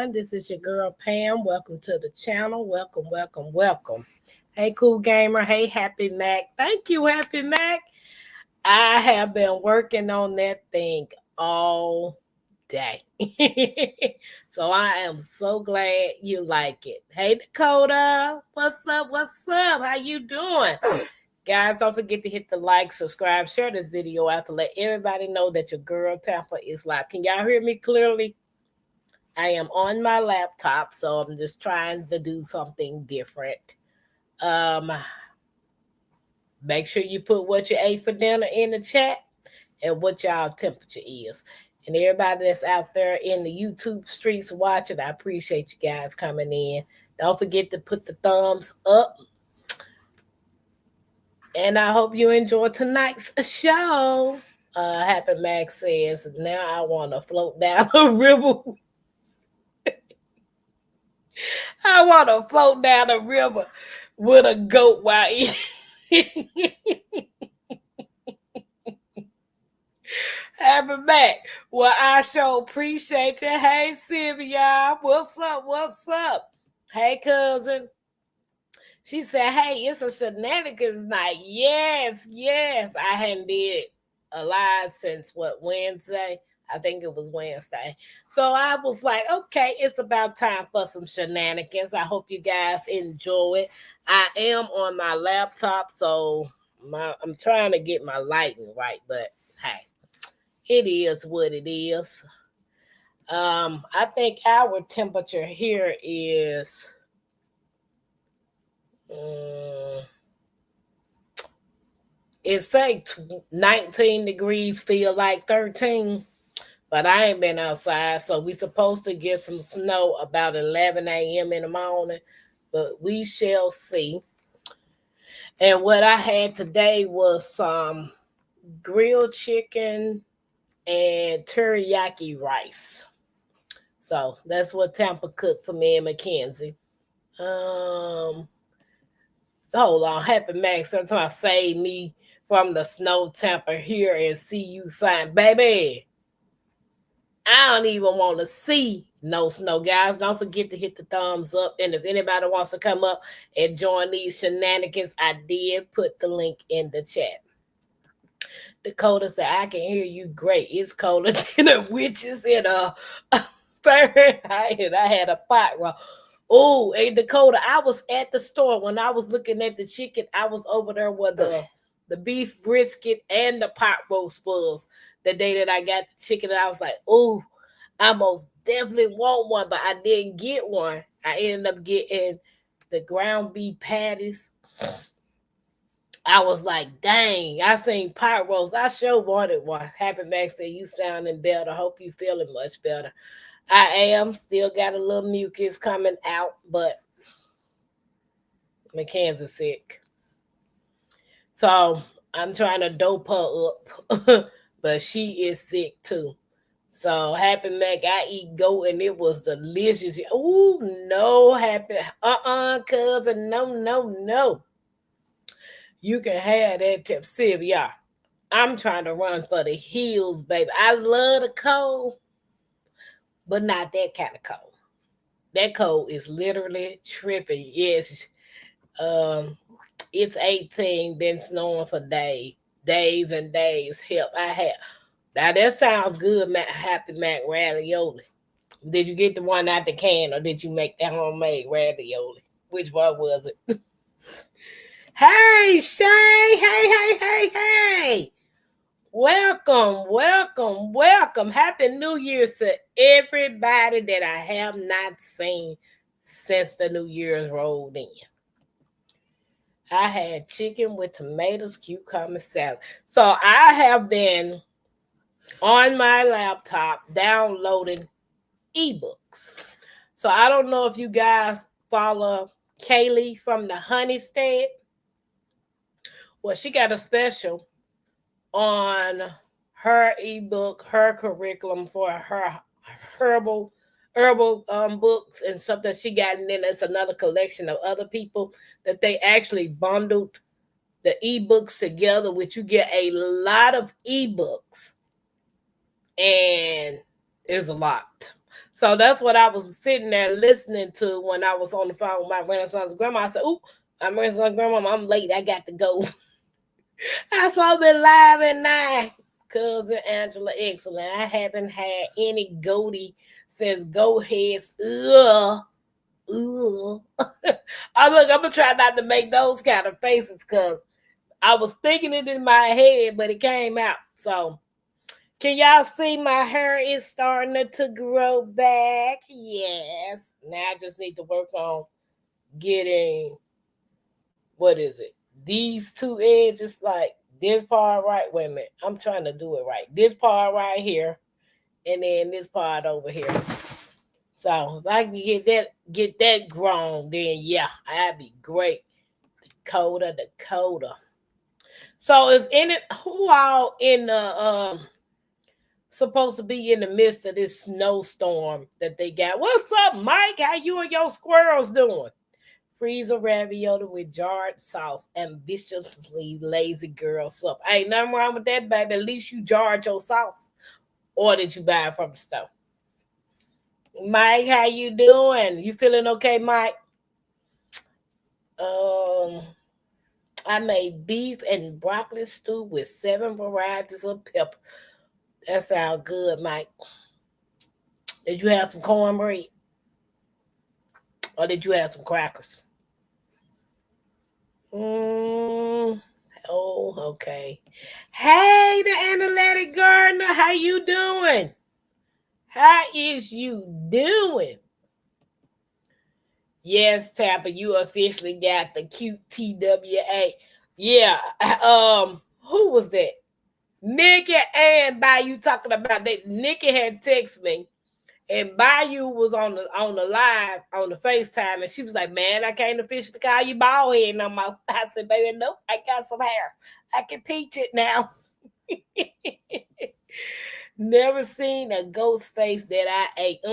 everyone. This is your girl Pam. Welcome to the channel. Welcome. Hey, cool gamer. Hey, Happy Mac. Thank you, Happy Mac. I have been working on that thing all day. So I am so glad you like it. Hey, Dakota. What's up? How you doing? Guys, don't forget to hit the like, subscribe, share this video out to let everybody know that your girl Tampa is live. Can y'all hear me clearly? I am on my laptop, so I'm just trying to do something different. Um, Make sure you put what you ate for dinner in the chat and what y'all temperature is. And everybody that's out there in the YouTube streets watching, I appreciate you guys coming in. Don't forget to put the thumbs up. And I hope you enjoy tonight's show. Happy Max says, now I want to float down a river. I want to float down a river with a goat while eating. Happy Mac. Well, I sure appreciate you. Hey, Sylvia. What's up? Hey, cousin. She said, hey, it's a shenanigans night. Yes. I hadn't did a live since Wednesday? I think it was Wednesday. So I was like, okay, it's about time for some shenanigans. I hope you guys enjoy it. I am on my laptop, so I'm trying to get my lighting right, but hey, it is what it is. I think our temperature here is it's like 19 degrees, feel like 13. But I ain't been outside, so we supposed to get some snow about 11 a.m. in the morning, but we shall see. And what I had today was some grilled chicken and teriyaki rice. So that's what Tampa cooked for me and Mackenzie. Hold on, Happy Max. Sometimes save me from the snow Tampa here and see you fine, baby. I don't even want to see no snow, guys. Don't forget to hit the thumbs up. And if anybody wants to come up and join these shenanigans, I did put the link in the chat. Dakota said, I can hear you great. It's colder than the witches in a Fahrenheit. I had a pot roll. Oh, hey, Dakota, I was at the store when I was looking at the chicken. I was over there with the beef brisket and the pot roast was the day that I got the chicken. And I was like, oh, I most definitely want one, but I didn't get one. I ended up getting the ground beef patties. I was like, dang, I seen pot roast. I sure wanted one. Happy Max said, you sounding better. Hope you feeling much better. I am. Still got a little mucus coming out, but Mackenzie's sick. So I'm trying to dope her up, but she is sick too. So Happy Mac, I eat goat and it was delicious. Oh, no, Happy. Cousin. No. You can have that tip. Sylvia, I'm trying to run for the hills, baby. I love the cold, but not that kind of cold. That cold is literally tripping. Yes. It's 18, been snowing for days and days. Help, I have. Now that sounds good, Happy Mac ravioli. Did you get the one out the can or did you make that homemade ravioli? Which one was it? Hey, Shay. Hey. Welcome. Happy New Year's to everybody that I have not seen since the New Year's rolled in. I had chicken with tomatoes, cucumber salad. So I have been on my laptop downloading ebooks. So I don't know if you guys follow Kaylee from the Honeystead. Well, she got a special on her ebook, her curriculum for her herbal books and stuff that she got, and then it's another collection of other people that they actually bundled the ebooks together, which you get a lot of ebooks, and there's a lot. So that's what I was sitting there listening to when I was on the phone with my grandson's grandma. I said, "Ooh, my grandson's grandma, I'm late. I got to go." I'm supposed to be live at 9. Cousin Angela, excellent. I haven't had any goatee since Go Heads. Ugh. Ugh. I'm gonna try not to make those kind of faces because I was thinking it in my head, but it came out. So can y'all see my hair is starting to grow back? Yes. Now I just need to work on getting, what is it? These two edges, like this part right. Wait a minute. I'm trying to do it right. This part right here, and then this part over here. So if I can get that grown, then yeah, I'd be great. Dakota. So is in it who all in the supposed to be in the midst of this snowstorm that they got? What's up, Mike? How you and your squirrels doing? Freezer ravioli with jarred sauce, ambitiously lazy girl sup. Ain't nothing wrong with that, baby. At least you jarred your sauce, or did you buy it from the store? Mike, how you doing? You feeling okay, Mike? Um, I made beef and broccoli stew with 7 varieties of pepper. That sounds good, Mike. Did you have some cornbread? Or did you have some crackers? Oh, okay. Hey, the analytic gardener, how you doing? How is you doing? Yes, Tampa, you officially got the cute TWA. Yeah. Who was that? Nikki and Bayou talking about that. Nikki had texted me, and Bayou was on the live on the FaceTime, and she was like, "Man, I can't officially call you bald head no more." I said, "Baby, nope, I got some hair. I can teach it now." Never seen a ghost face that I ate.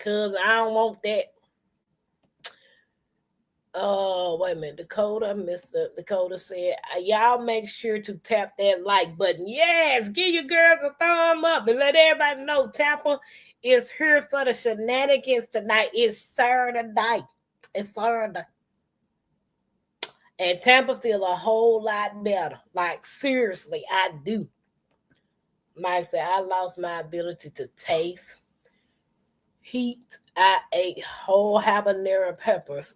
Cause I don't want that. Oh, wait a minute. Mr. Dakota said, y'all make sure to tap that like button. Yes, give your girls a thumb up and let everybody know Tampa is here for the shenanigans tonight. It's Saturday night. It's Saturday. And Tampa feel a whole lot better. Like, seriously, I do. Mike said, I lost my ability to taste heat. I ate whole habanero peppers.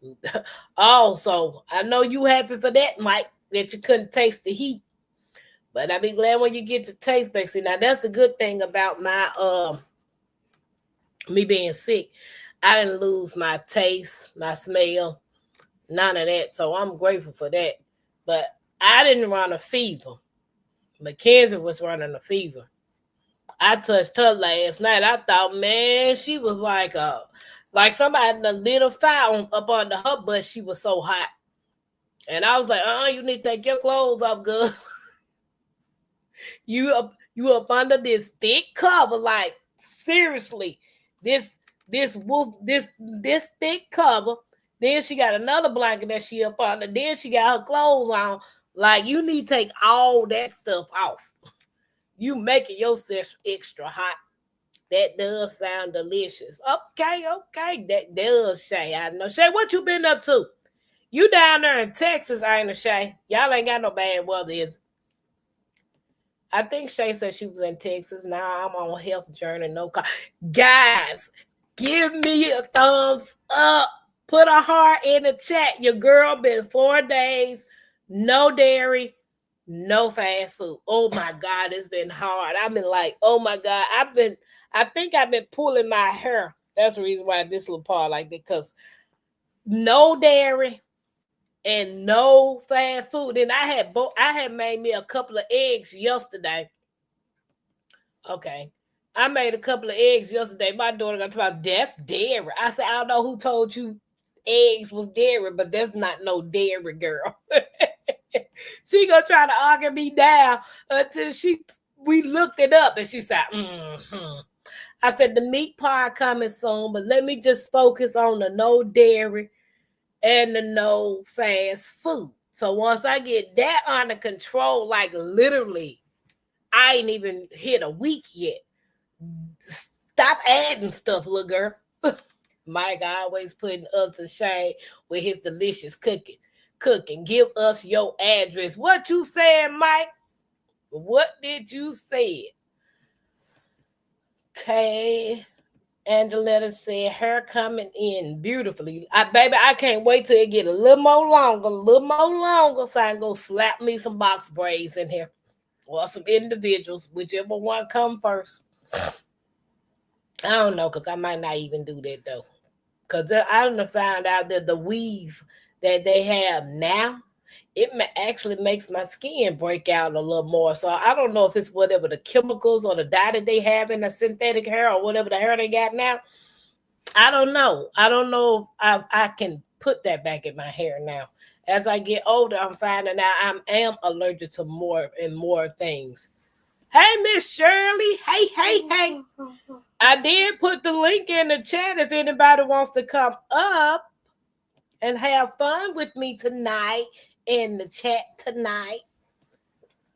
Oh, so I know you happy for that, Mike, that you couldn't taste the heat. But I'll be glad when you get to taste, Bexy. Now that's the good thing about my me being sick. I didn't lose my taste, my smell, none of that. So I'm grateful for that. But I didn't run a fever. Mackenzie was running a fever. I touched her last night. I thought, man, she was like somebody done lit a fire up under her butt. She was so hot. And I was like, you need to take your clothes off, girl. you up under this thick cover, like seriously. This thick cover. Then she got another blanket that she up under. Then she got her clothes on. Like, you need to take all that stuff off. You making yourself extra hot. That does sound delicious. Okay. That does, Shay. I know. Shay, what you been up to? You down there in Texas, ain't it, Shay? Y'all ain't got no bad weather, is it? I think Shay said she was in Texas. Now I'm on a health journey. No car. Guys, give me a thumbs up. Put a heart in the chat. Your girl been 4 days. No dairy. No fast food. Oh my God, it's been hard. I've been like, oh my God. I think I've been pulling my hair. That's the reason why this little part like that. Because no dairy and no fast food. And I had made me a couple of eggs yesterday. Okay. I made a couple of eggs yesterday. My daughter got to talk about that's dairy. I said, I don't know who told you eggs was dairy, but that's not no dairy, girl. She gonna try to argue me down until we looked it up, and she said, I said the meat pie coming soon, but let me just focus on the no dairy and the no fast food. So once I get that under control, like literally, I ain't even hit a week yet. Stop adding stuff, little girl. Mike always putting us to shame with his delicious cooking. Cooking. Give us your address. What you saying, Mike? What did you say? Tay Angeletta said, hair coming in beautifully. Baby, I can't wait till it get a little more longer, so I can go slap me some box braids in here. Or some individuals, whichever one come first. I don't know, because I might not even do that, though. Because I done found out that the weave that they have now, it actually makes my skin break out a little more. So I don't know if it's whatever the chemicals or the dye that they have in the synthetic hair or whatever the hair they got now. I don't know. I don't know if I can put that back in my hair now. As I get older, I'm finding out I am allergic to more and more things. Hey, Miss Shirley. Hey. I did put the link in the chat if anybody wants to come up and have fun with me tonight in the chat tonight.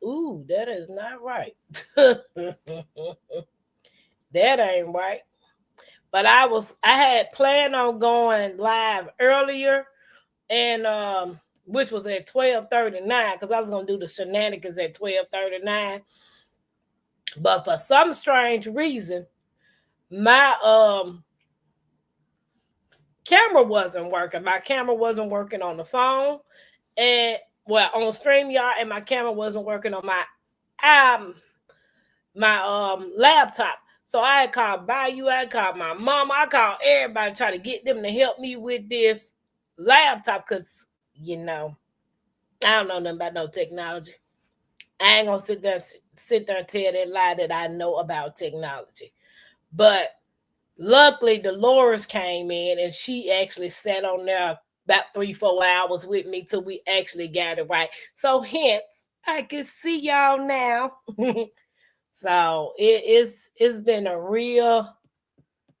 Ooh, that is not right. That ain't right. But I had planned on going live earlier, and which was at 12:39, because I was gonna do the shenanigans at 12:39. But for some strange reason, my camera wasn't working. My camera wasn't working on the phone, and on StreamYard, and my camera wasn't working on my laptop. So I had called Bayou, I called my mom, I called everybody to try to get them to help me with this laptop, because I don't know nothing about no technology. I ain't gonna sit there and tell that lie that I know about technology. But luckily, Dolores came in and she actually sat on there about 3-4 hours with me till we actually got it right. So hence, I can see y'all now. So it's been a real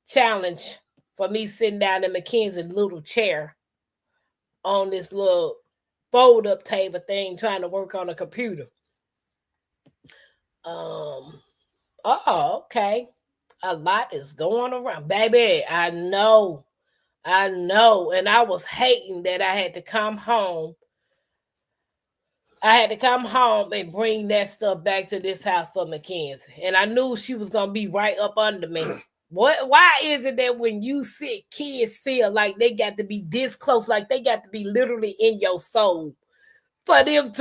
challenge for me sitting down in Mackenzie's little chair on this little fold-up table thing trying to work on a computer. Okay. A lot is going around. Baby, I know. And I was hating that I had to come home. I had to come home and bring that stuff back to this house for Mackenzie. And I knew she was going to be right up under me. Why is it that when you sick, kids feel like they got to be this close, like they got to be literally in your soul? For them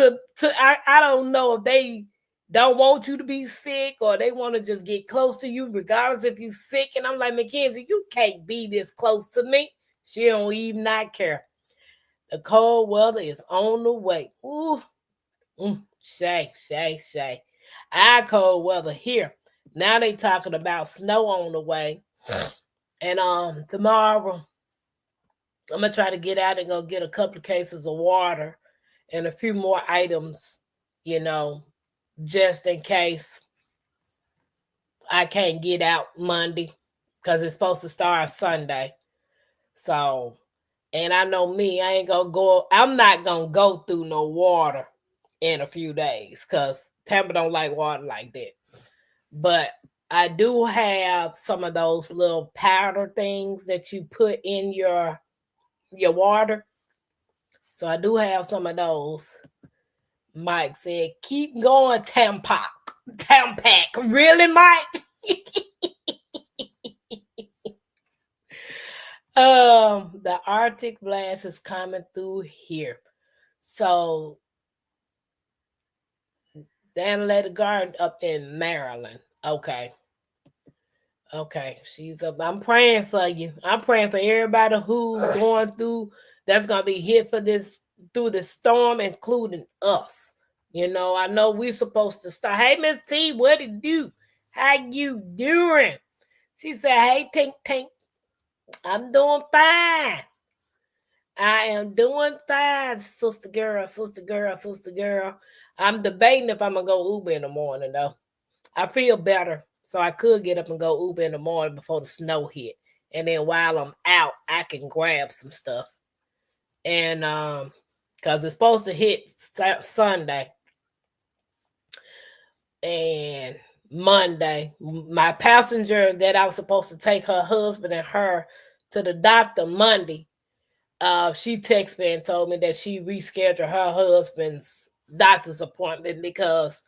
I don't know if they don't want you to be sick or they want to just get close to you regardless if you're sick. And I'm like, Mackenzie, you can't be this close to me. She don't even not care. The cold weather is on the way. Ooh. Shay. Our cold weather here. Now they talking about snow on the way. And tomorrow I'm gonna try to get out and go get a couple of cases of water and a few more items, just in case I can't get out Monday, because it's supposed to start Sunday. So, and I know me, I'm not gonna go through no water in a few days, because Tampa don't like water like that. But I do have some of those little powder things that you put in your water. So I do have some of those. Mike said, keep going, Tampa. Really, Mike? The Arctic blast is coming through here. So Dan let it guard up in Maryland. Okay. She's up. I'm praying for you. I'm praying for everybody who's going through, that's gonna be hit through the storm, including us. I know we're supposed to start. Hey, Miss T, what it do? How you doing? She said, hey, Tink. I'm doing fine. I am doing fine, sister girl. I'm debating if I'm going to go Uber in the morning, though. I feel better, so I could get up and go Uber in the morning before the snow hit. And then while I'm out, I can grab some stuff. And because it's supposed to hit Sunday. And Monday. My passenger that I was supposed to take her husband and her to the doctor Monday, she texted me and told me that she rescheduled her husband's doctor's appointment because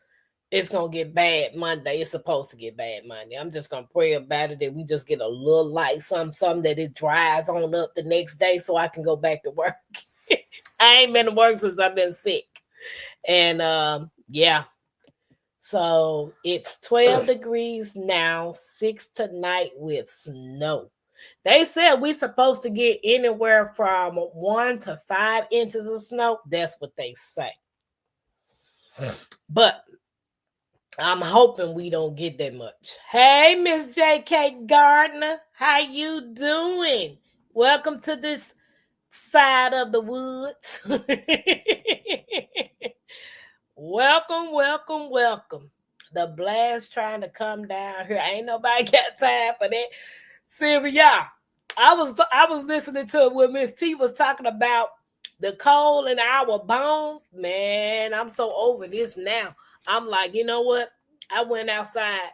it's gonna get bad Monday. It's supposed to get bad Monday. I'm just gonna pray about it that we just get a little light, something that it dries on up the next day so I can go back to work. I ain't been to work since I've been sick. And yeah. So it's 12 degrees now, 6 tonight with snow. They said we're supposed to get anywhere from 1 to 5 inches of snow. That's what they say. But I'm hoping we don't get that much. Hey, Miss J.K. Gardner, how you doing? Welcome to this side of the woods. Welcome, welcome, welcome. The blast trying to come down here. Ain't nobody got time for that. Sylvia, I was listening to it when Miss T was talking about the cold in our bones. Man, I'm so over this now. I'm like, you know what? I went outside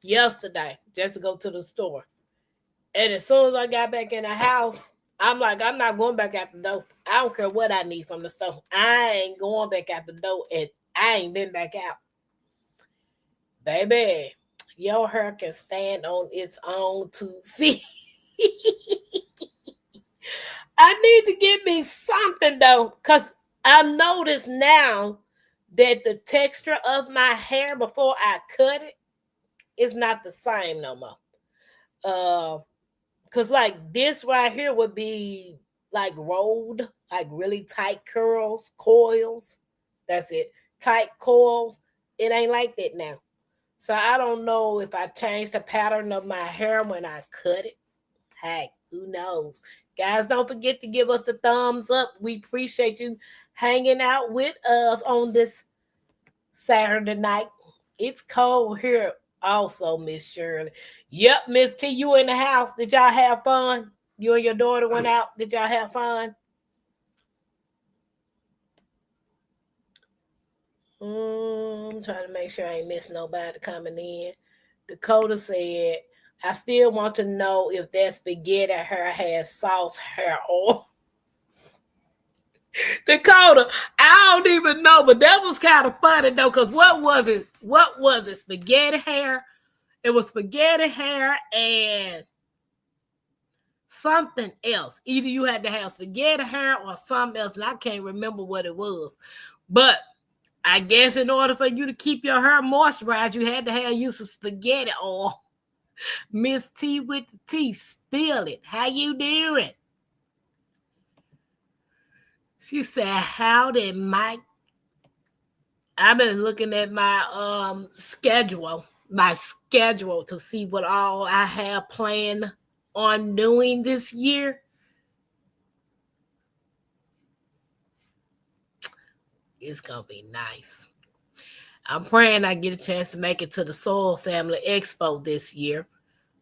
yesterday just to go to the store. And as soon as I got back in the house, I'm like, I'm not going back out the door. I don't care what I need from the store. I ain't going back out the door, and I ain't been back out. Baby, your hair can stand on its own 2 feet. I need to get me something, though, because I notice now that the texture of my hair before I cut it is not the same no more. Cause like this right here would be like rolled, like really tight curls, coils. That's it. Tight coils. It ain't like that now. So I don't know if I changed the pattern of my hair when I cut it. Hey, who knows? Guys, don't forget to give us the thumbs up. We appreciate you hanging out with us on this Saturday night. It's cold here also, Miss Shirley. Yep, Miss T, you in the house. Did y'all have fun? You and your daughter went out. Did y'all have fun? I'm trying to make sure I ain't missing nobody coming in. Dakota said, I still want to know if that spaghetti hair has sauce hair oil. Dakota, I don't even know, but that was kind of funny though, because what was it? What was it? Spaghetti hair? It was spaghetti hair and something else. Either you had to have spaghetti hair or something else, and I can't remember what it was. But I guess in order for you to keep your hair moisturized, you had to have use of spaghetti oil. Miss T with the T, spill it. How you doing? She said, how did Mike? I've been looking at my schedule to see what all I have planned on doing this year. It's gonna be nice. I'm praying I get a chance to make it to the Soul Family Expo this year.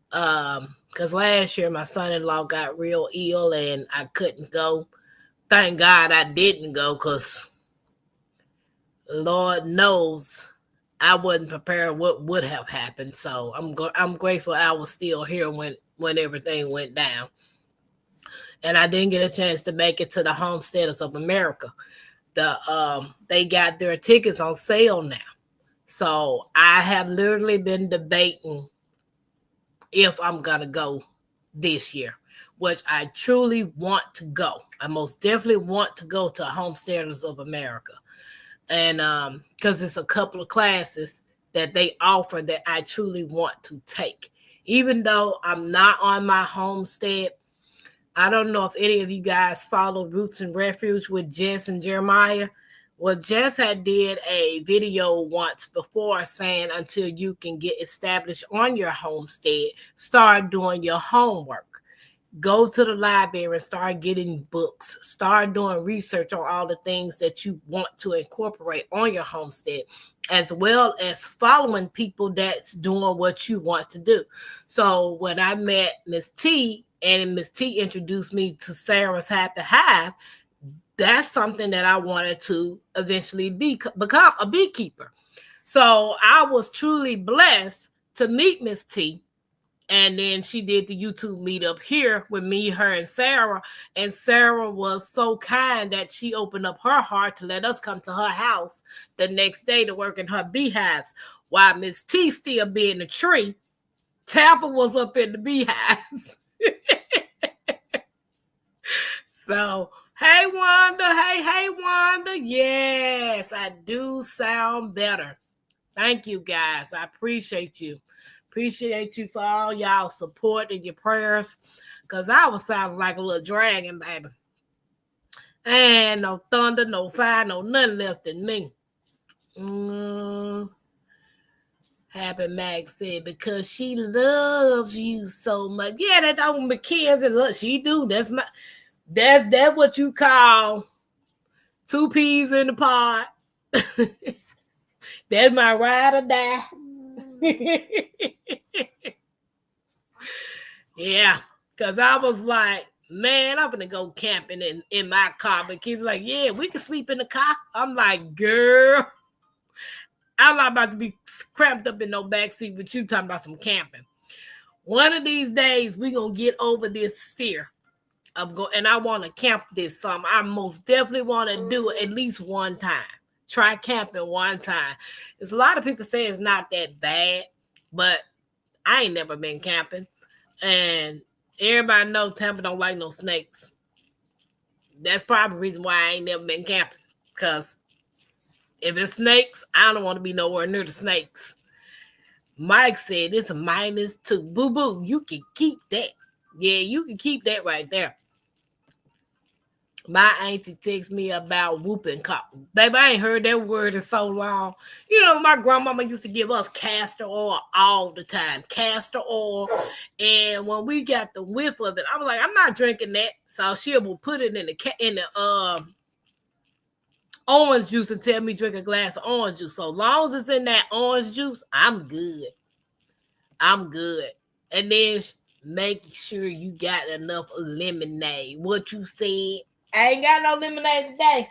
Because last year my son-in-law got real ill and I couldn't go. Thank God I didn't go, because Lord knows I wasn't prepared what would have happened. So I'm grateful I was still here when everything went down. And I didn't get a chance to make it to the Homesteaders of America. They got their tickets on sale now. So I have literally been debating if I'm gonna go this year, which I truly want to go. I most definitely want to go to Homesteaders of America. And because it's a couple of classes that they offer that I truly want to take. Even though I'm not on my homestead, I don't know if any of you guys follow Roots and Refuge with Jess and Jeremiah. Well, Jess had did a video once before saying until you can get established on your homestead, start doing your homework. Go to the library and start getting books. Start doing research on all the things that you want to incorporate on your homestead, as well as following people that's doing what you want to do. So when I met Miss T, and Miss T introduced me to Sarah's Happy Hive, that's something that I wanted to eventually become a beekeeper. So I was truly blessed to meet Miss T. And then she did the YouTube meetup here with me, her, and Sarah. And Sarah was so kind that she opened up her heart to let us come to her house the next day to work in her beehives. While Miss T still be in the tree, Tampa was up in the beehives. So, hey, Wanda. Hey, Wanda. Yes, I do sound better. Thank you, guys. I appreciate you. Appreciate you for all y'all support and your prayers. Because I was sounding like a little dragon, baby. And no thunder, no fire, no nothing left in me. Happy Max said, because she loves you so much. Yeah, that old Mackenzie, look, she do. That's what you call two peas in the pod. That's my ride or die. Yeah, because I was like, man, I'm gonna go camping in my car. But kids like, yeah, we can sleep in the car. I'm like, girl, I'm not about to be cramped up in no backseat with you talking about some camping. One of these days, we gonna get over this fear of go, and I want to camp this summer. I most definitely want to do it at least one time. Try camping one time. There's a lot of people say it's not that bad, but I ain't never been camping. And everybody know Tampa don't like no snakes. That's probably the reason why I ain't never been camping. Because if it's snakes, I don't want to be nowhere near the snakes. Mike said it's a -2. Boo-boo, you can keep that. Yeah, you can keep that right there. My auntie texts me about whooping cough. Baby, I ain't heard that word in so long. You know, my grandmama used to give us castor oil all the time. Castor oil. And when we got the whiff of it, I was like, I'm not drinking that. So she will put it in the orange juice and tell me drink a glass of orange juice. So long as it's in that orange juice, I'm good. I'm good. And then make sure you got enough lemonade. What you said. I ain't got no lemonade today.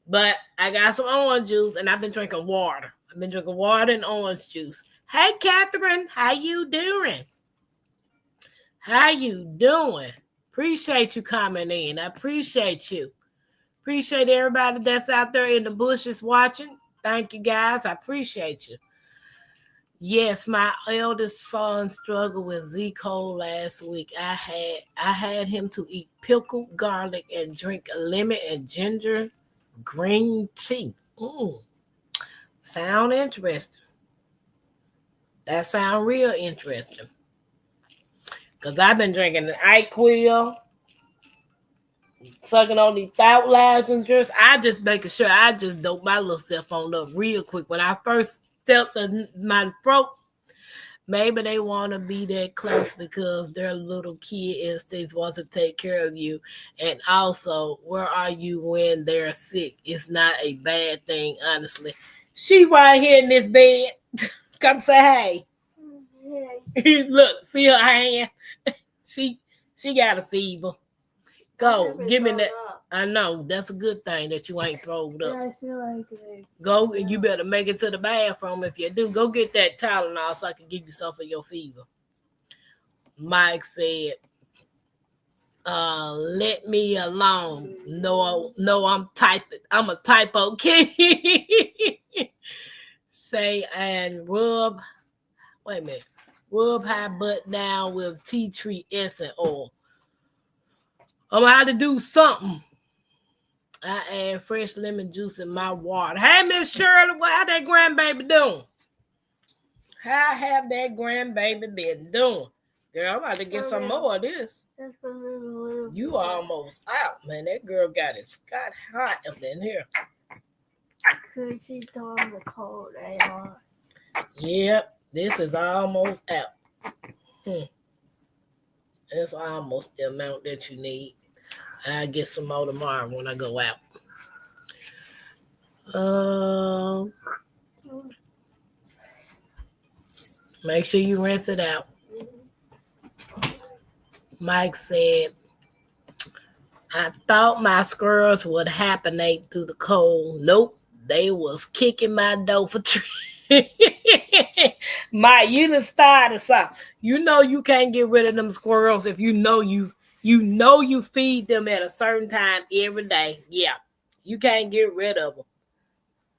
But I got some orange juice and I've been drinking water. I've been drinking water and orange juice. Hey, Catherine, how you doing? How you doing? Appreciate you coming in. I appreciate you. Appreciate everybody that's out there in the bushes watching. Thank you, guys. I appreciate you. Yes, my eldest son struggled with Z. Cole last week. I had him to eat pickled garlic and drink lemon and ginger green tea. Sound interesting. That sound real interesting. Because I've been drinking the NyQuil, sucking on these thought lozenges. I just making sure I just dope my little cell phone up real quick. When I first felt my throat, maybe they want to be that close because their little kid instincts want to take care of you. And also, where are you when they're sick? It's not a bad thing, honestly. She right here in this bed. Come say hey. Hey. Look, see her hand? She got a fever. Go, give me that. Up. I know, that's a good thing that you ain't thrown up. Yeah, I feel like it. Go, and you better make it to the bathroom. If you do, go get that Tylenol so I can give you some for your fever. Mike said, let me alone. No, I'm typing. I'm a typo kid. Say, and rub, wait a minute. Rub high butt down with tea tree essence oil. I'm going to have to do something. I add fresh lemon juice in my water. Hey, Miss Shirley, how that grandbaby doing? How have that grandbaby been doing? Girl, I'm about to get some more of this. You almost out, man. That girl got hot up in here. Because she told the cold air. Yep, this is almost out. That's almost the amount that you need. I'll get some more tomorrow when I go out. Make sure you rinse it out. Mike said, I thought my squirrels would hibernate through the cold. Nope, They was kicking my door for my you done started something. You know you can't get rid of them squirrels if you feed them at a certain time every day. Yeah, you can't get rid of them.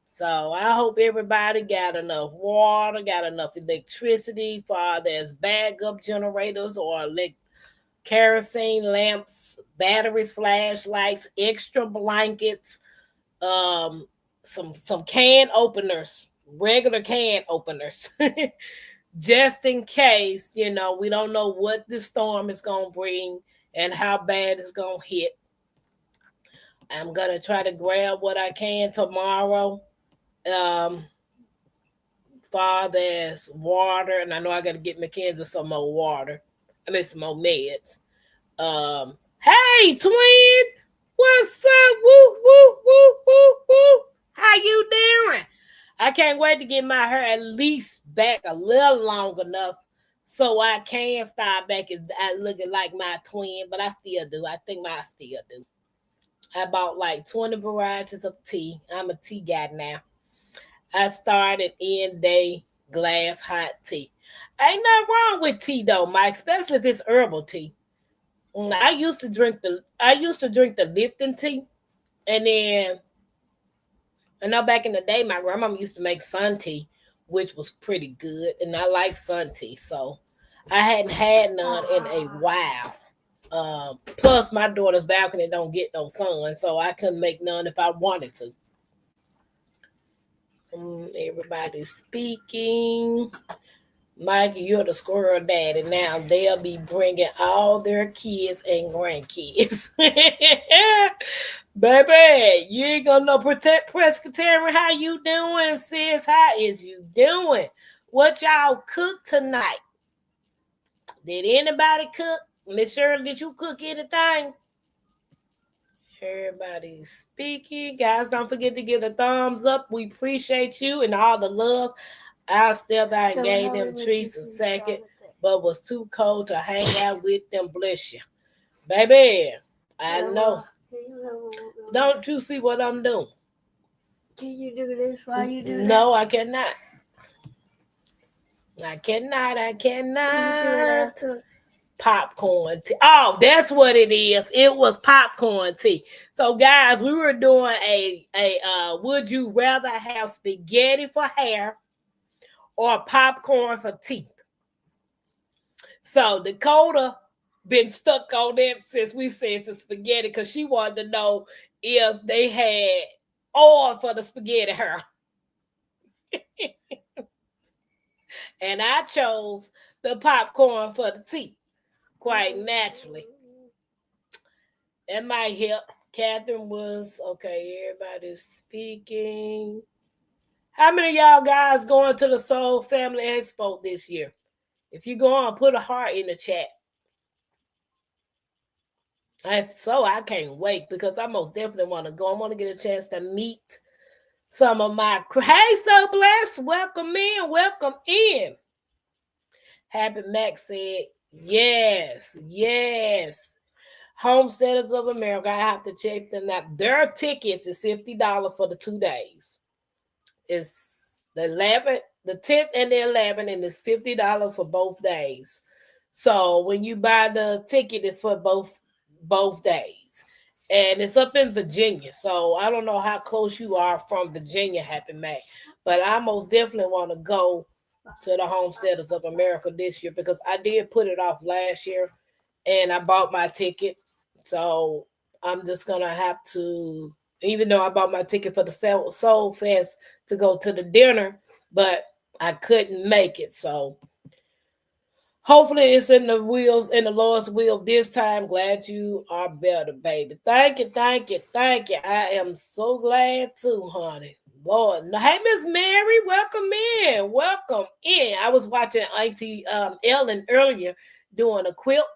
So I hope everybody got enough water, got enough electricity for there's backup generators or kerosene lamps, batteries, flashlights, extra blankets, um, some can openers, regular can openers, just in case. We don't know what this storm is gonna bring and how bad it's gonna hit. I'm gonna try to grab what I can tomorrow. Um, Father as water, and I know I got to get Mackenzie some more water. I mean, some more meds. Hey, twin, what's up? Woo, woo, woo, woo, woo. How you doing? I can't wait to get my hair at least back a little long enough so I can start back and looking like my twin, but I still do. I think I still do. I bought like 20 varieties of tea. I'm a tea guy now. I started in day glass hot tea. Ain't nothing wrong with tea though, Mike, especially if it's herbal tea. I used to drink the Lipton tea, and then I know back in the day my grandmama used to make sun tea, which was pretty good, and I like sun tea, so I hadn't had none in a while. Plus, my daughter's balcony don't get no sun, so I couldn't make none if I wanted to. Everybody's speaking. Mikey, you're the squirrel daddy. Now they'll be bringing all their kids and grandkids. Baby, you ain't gonna know protect Presbyterian. How you doing, sis? How is you doing? What y'all cook tonight? Did anybody cook? Miss Shirley, did you cook anything? Everybody's speaking. Guys, don't forget to give a thumbs up. We appreciate you and all the love. I stepped out and gave them treats a second, but was too cold to hang out with them. Bless you. Baby, I know. Don't you see what I'm doing? Can you do this while you do that? No, I cannot. I cannot. Can you do it after? Popcorn tea. Oh, that's what it is. It was popcorn tea. So, guys, we were doing a would you rather have spaghetti for hair or popcorn for teeth? So Dakota been stuck on that since we said the spaghetti because she wanted to know if they had oil for the spaghetti hair. And I chose the popcorn for the teeth, quite naturally. That might help. Catherine was okay. Everybody's speaking. How many of y'all guys going to the Soul Family Expo this year? If you go on, put a heart in the chat. I can't wait because I most definitely want to go. I want to get a chance to meet some of my. Hey, so blessed. Welcome in. Welcome in. Happy Max said, yes, yes. Homesteaders of America, I have to check them out. Their tickets is $50 for the 2 days. It's the 11th, the 10th, and the 11th, and it's $50 for both days. So when you buy the ticket, it's for both days, and it's up in Virginia. So I don't know how close you are from Virginia, Happy Mac, but I most definitely want to go to the Homesteaders of America this year because I did put it off last year, and I bought my ticket. So I'm just gonna have to, even though I bought my ticket for the Soul Fest to go to the dinner, but I couldn't make it. So hopefully it's in the wheels, in the Lord's will this time. Glad you are better, baby. Thank you, thank you, thank you. I am so glad too, honey. Lord. Hey, Miss Mary, welcome in. Welcome in. I was watching Auntie Ellen earlier doing a quilt.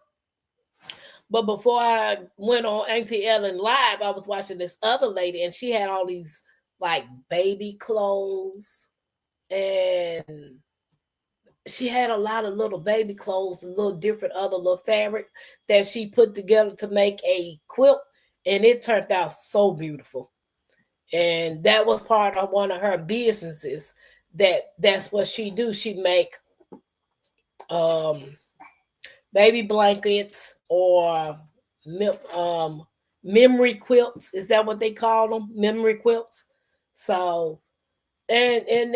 But before I went on Auntie Ellen Live, I was watching this other lady, and she had all these like baby clothes, and she had a lot of little baby clothes, a little different other little fabric that she put together to make a quilt, and it turned out so beautiful. and that was part of one of her businesses. That's what she do. She make um baby blankets or memory quilts. Is that what they call them? Memory quilts. So and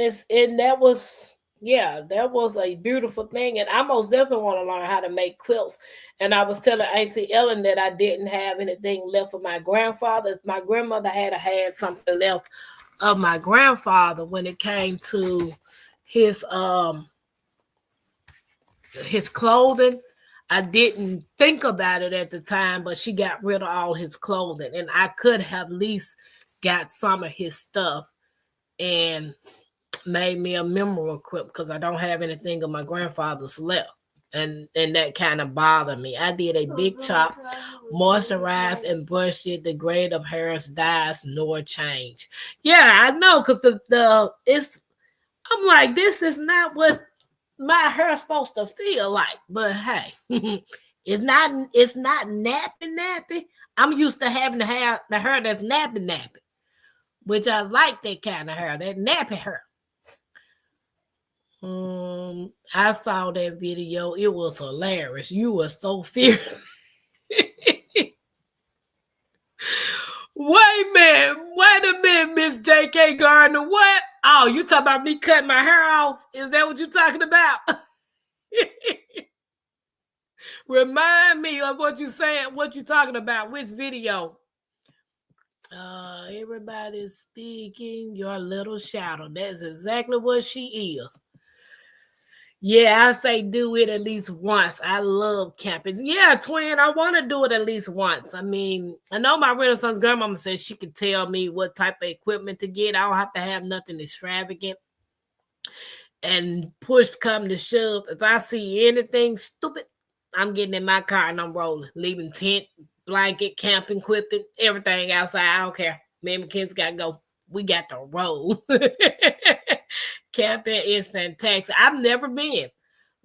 that was, yeah, that was a beautiful thing, and I most definitely want to learn how to make quilts. And I was telling Auntie Ellen that I didn't have anything left for my grandfather. My grandmother had something left of my grandfather when it came to his um his clothing. I didn't think about it at the time, but she got rid of all his clothing, and I could have at least got some of his stuff and made me a memorial quilt because I don't have anything of my grandfather's left. And that kind of bothered me. I did a big chop, moisturized and brushed it. The grade of hairs dyes nor change. Yeah, I know, because the it's I'm like, this is not what my hair's supposed to feel like. But hey, it's not nappy. I'm used to having the hair that's nappy, which I like that kind of hair, that nappy hair. I saw that video. It was hilarious. You were so fierce. Wait a minute, Miss J.K. Gardner. What? Oh, you talking about me cutting my hair off? Is that what you're talking about? Remind me of what you saying, what you talking about, which video? Everybody's speaking your little shadow. That's exactly what she is. Yeah, I say do it at least once. I love camping. Yeah, twin, I want to do it at least once. I mean, I know my Renaissance grandmama said she could tell me what type of equipment to get. I don't have to have nothing extravagant. And push come to shove, if I see anything stupid, I'm getting in my car and I'm rolling, leaving tent, blanket, camping equipment, everything outside. I don't care. Me and my kids got to go. We got to roll. Camping is fantastic. I've never been.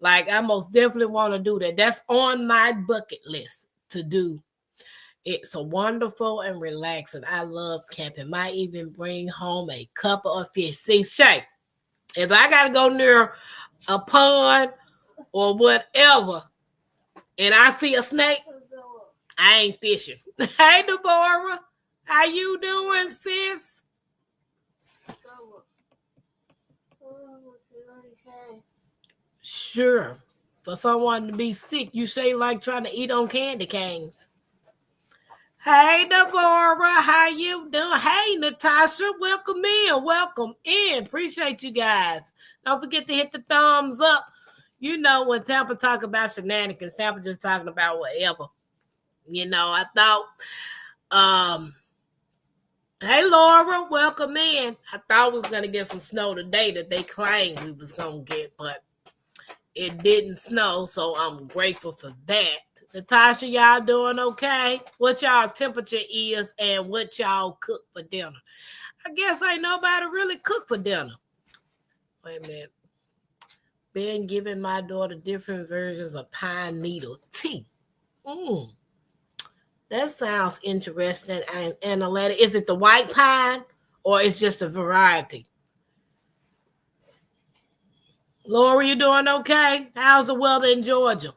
Like, I most definitely want to do that. That's on my bucket list to do. It's a wonderful and relaxing. I love camping. Might even bring home a couple of fish. See, Shay, if I got to go near a pond or whatever and I see a snake, I ain't fishing. Hey, Deborah. How you doing, sis? Sure. For someone to be sick, you say like trying to eat on candy canes. Hey, Deborah, how you doing? Hey, Natasha, welcome in. Welcome in. Appreciate you guys. Don't forget to hit the thumbs up. You know, when Tampa talk about shenanigans, Tampa just talking about whatever. You know, I thought, hey, Laura, welcome in. I thought we were going to get some snow today that they claimed we was going to get, but it didn't snow, so I'm grateful for that. Natasha, y'all doing okay? What y'all temperature is and what y'all cook for dinner? I guess ain't nobody really cook for dinner. Wait a minute. Been giving my daughter different versions of pine needle tea. That sounds interesting. And Annaletta, is it the white pine or it's just a variety? Laura, you doing okay? How's the weather in Georgia?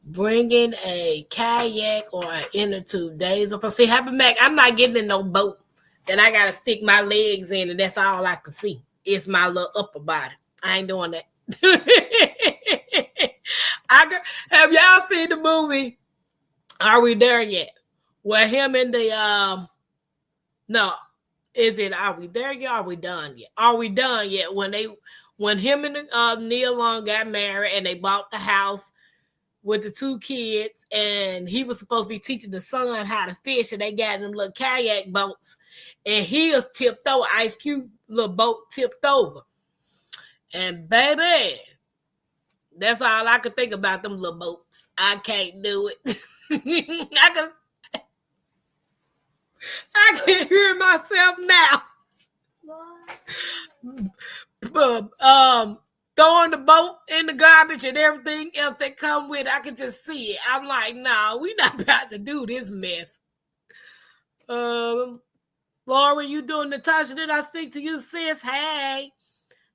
Bringing a kayak or an inner tube days of see Happy Mac. I'm not getting in no boat that I gotta stick my legs in and that's all I can see. It's my little upper body. I ain't doing that. Have y'all seen the movie Are We There Yet? Where him and the no, is it Are We There Yet? Are We Done Yet? Are We Done Yet? When him and Neil Long got married and they bought the house with the two kids, and he was supposed to be teaching the son how to fish, and they got them little kayak boats, and he was tipped over. Ice Cube little boat tipped over, and baby, that's all I could think about, them little boats. I can't do it. I can hear myself now. But throwing the boat in the garbage and everything else that come with it. I can just see it. I'm like, nah, we not about to do this mess. Laura, you doing? Natasha, did I speak to you, sis? Hey.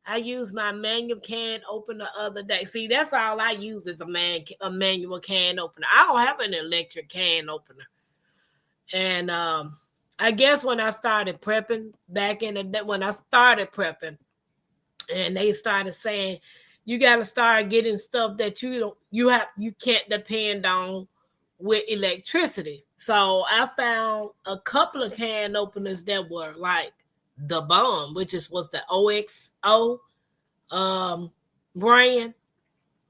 I used my manual can opener the other day. See, that's all I use is a manual can opener. I don't have an electric can opener. And I guess when I started prepping back in the day, when I started prepping, and they started saying you got to start getting stuff that you can't depend on with electricity. So I found a couple of can openers that were like the bomb, which was the OXO brand,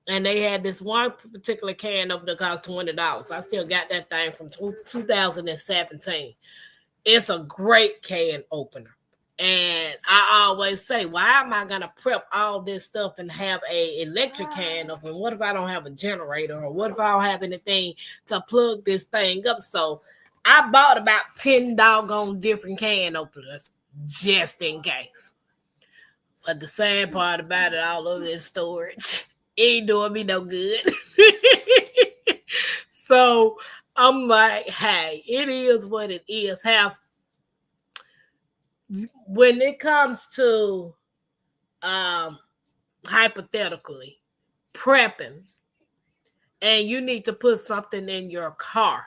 and they had this one particular can opener that cost $20. I still got that thing from 2017. It's a great can opener. And I always say, why am I gonna prep all this stuff and have a electric can opener? What if I don't have a generator, or what if I don't have anything to plug this thing up? So I bought about 10 doggone different can openers just in case. But the sad part about it, all of this storage, ain't doing me no good. So I'm like, hey, it is what it is. When it comes to hypothetically prepping, and you need to put something in your car,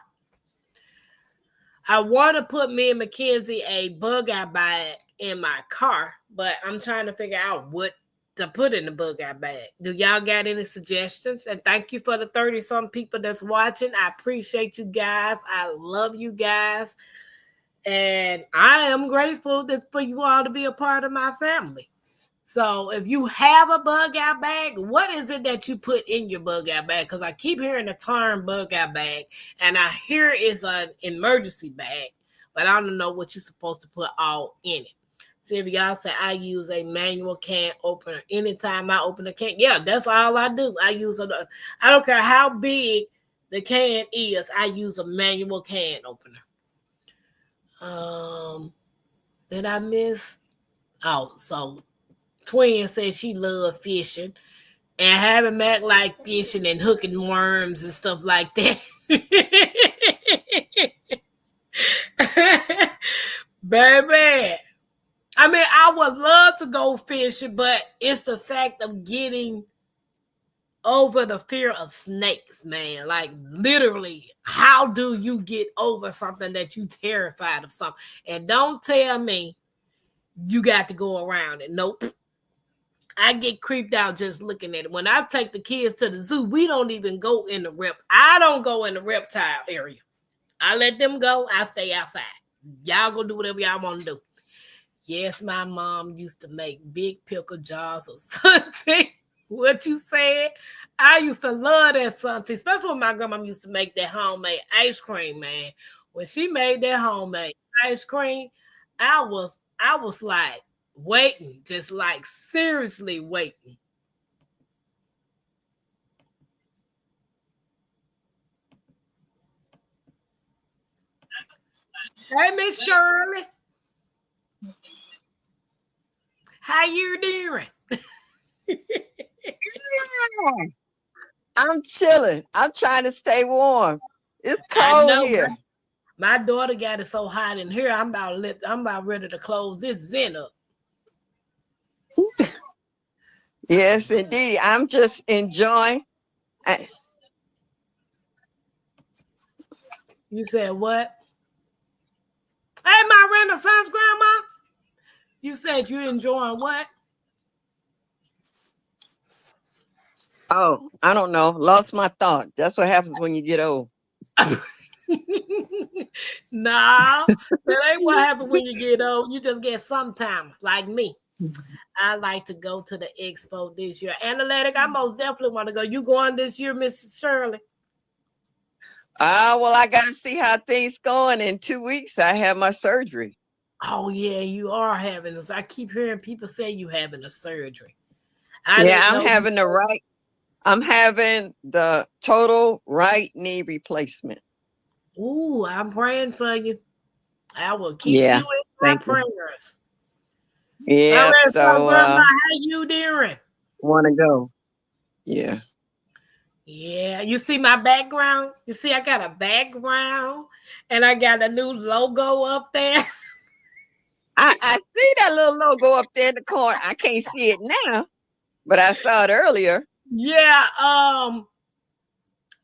I want to put me and Mackenzie a bug-out bag in my car, but I'm trying to figure out what to put in the bug-out bag. Do y'all got any suggestions? And thank you for the 30-some people that's watching. I appreciate you guys. I love you guys. And I am grateful for you all to be a part of my family. So if you have a bug-out bag, what is it that you put in your bug-out bag? Because I keep hearing the term bug-out bag, and I hear it's an emergency bag, but I don't know what you're supposed to put all in it. See, if y'all say I use a manual can opener anytime I open a can, yeah, that's all I do. I don't care how big the can is, I use a manual can opener. Did I miss? Oh, so Twin said she loved fishing, and having Mac like fishing and hooking worms and stuff like that. Baby, I mean, I would love to go fishing, but it's the fact of getting over the fear of snakes, man. Like, literally, how do you get over something that you terrified of something? And don't tell me you got to go around it. Nope. I get creeped out just looking at it. When I take the kids to the zoo, we don't even go in the I don't go in the reptile area. I let them go. I stay outside. Y'all go do whatever y'all want to do. Yes, my mom used to make big pickle jars of something. What you said? I used to love that something, especially when my grandma used to make that homemade ice cream, man. When she made that homemade ice cream, I was like waiting, just like seriously waiting. Hey, Miss Shirley. How you doing? I'm chilling. I'm trying to stay warm. It's cold here. My daughter got it so hot in here. I'm about ready to close this vent up. Yes, indeed. I'm just enjoying. You said what? Hey, my Renaissance grandma. You said you enjoying what? Oh, I don't know. Lost my thought. That's what happens when you get old. No, that ain't what happens when you get old. You just get sometimes, like me. I like to go to the expo this year. Analytic, I most definitely want to go. You going this year, Mrs. Shirley? Well, I got to see how things going. In 2 weeks, I have my surgery. Oh, yeah, you are having this. I keep hearing people say you having a surgery. I'm having I'm having the total right knee replacement. Ooh, I'm praying for you. I will keep you in my prayers. Yeah. So, Grandma, how you doing? Want to go? Yeah. Yeah, you see my background? You see, I got a background and I got a new logo up there. I see that little logo up there in the corner. I can't see it now, but I saw it earlier. Yeah,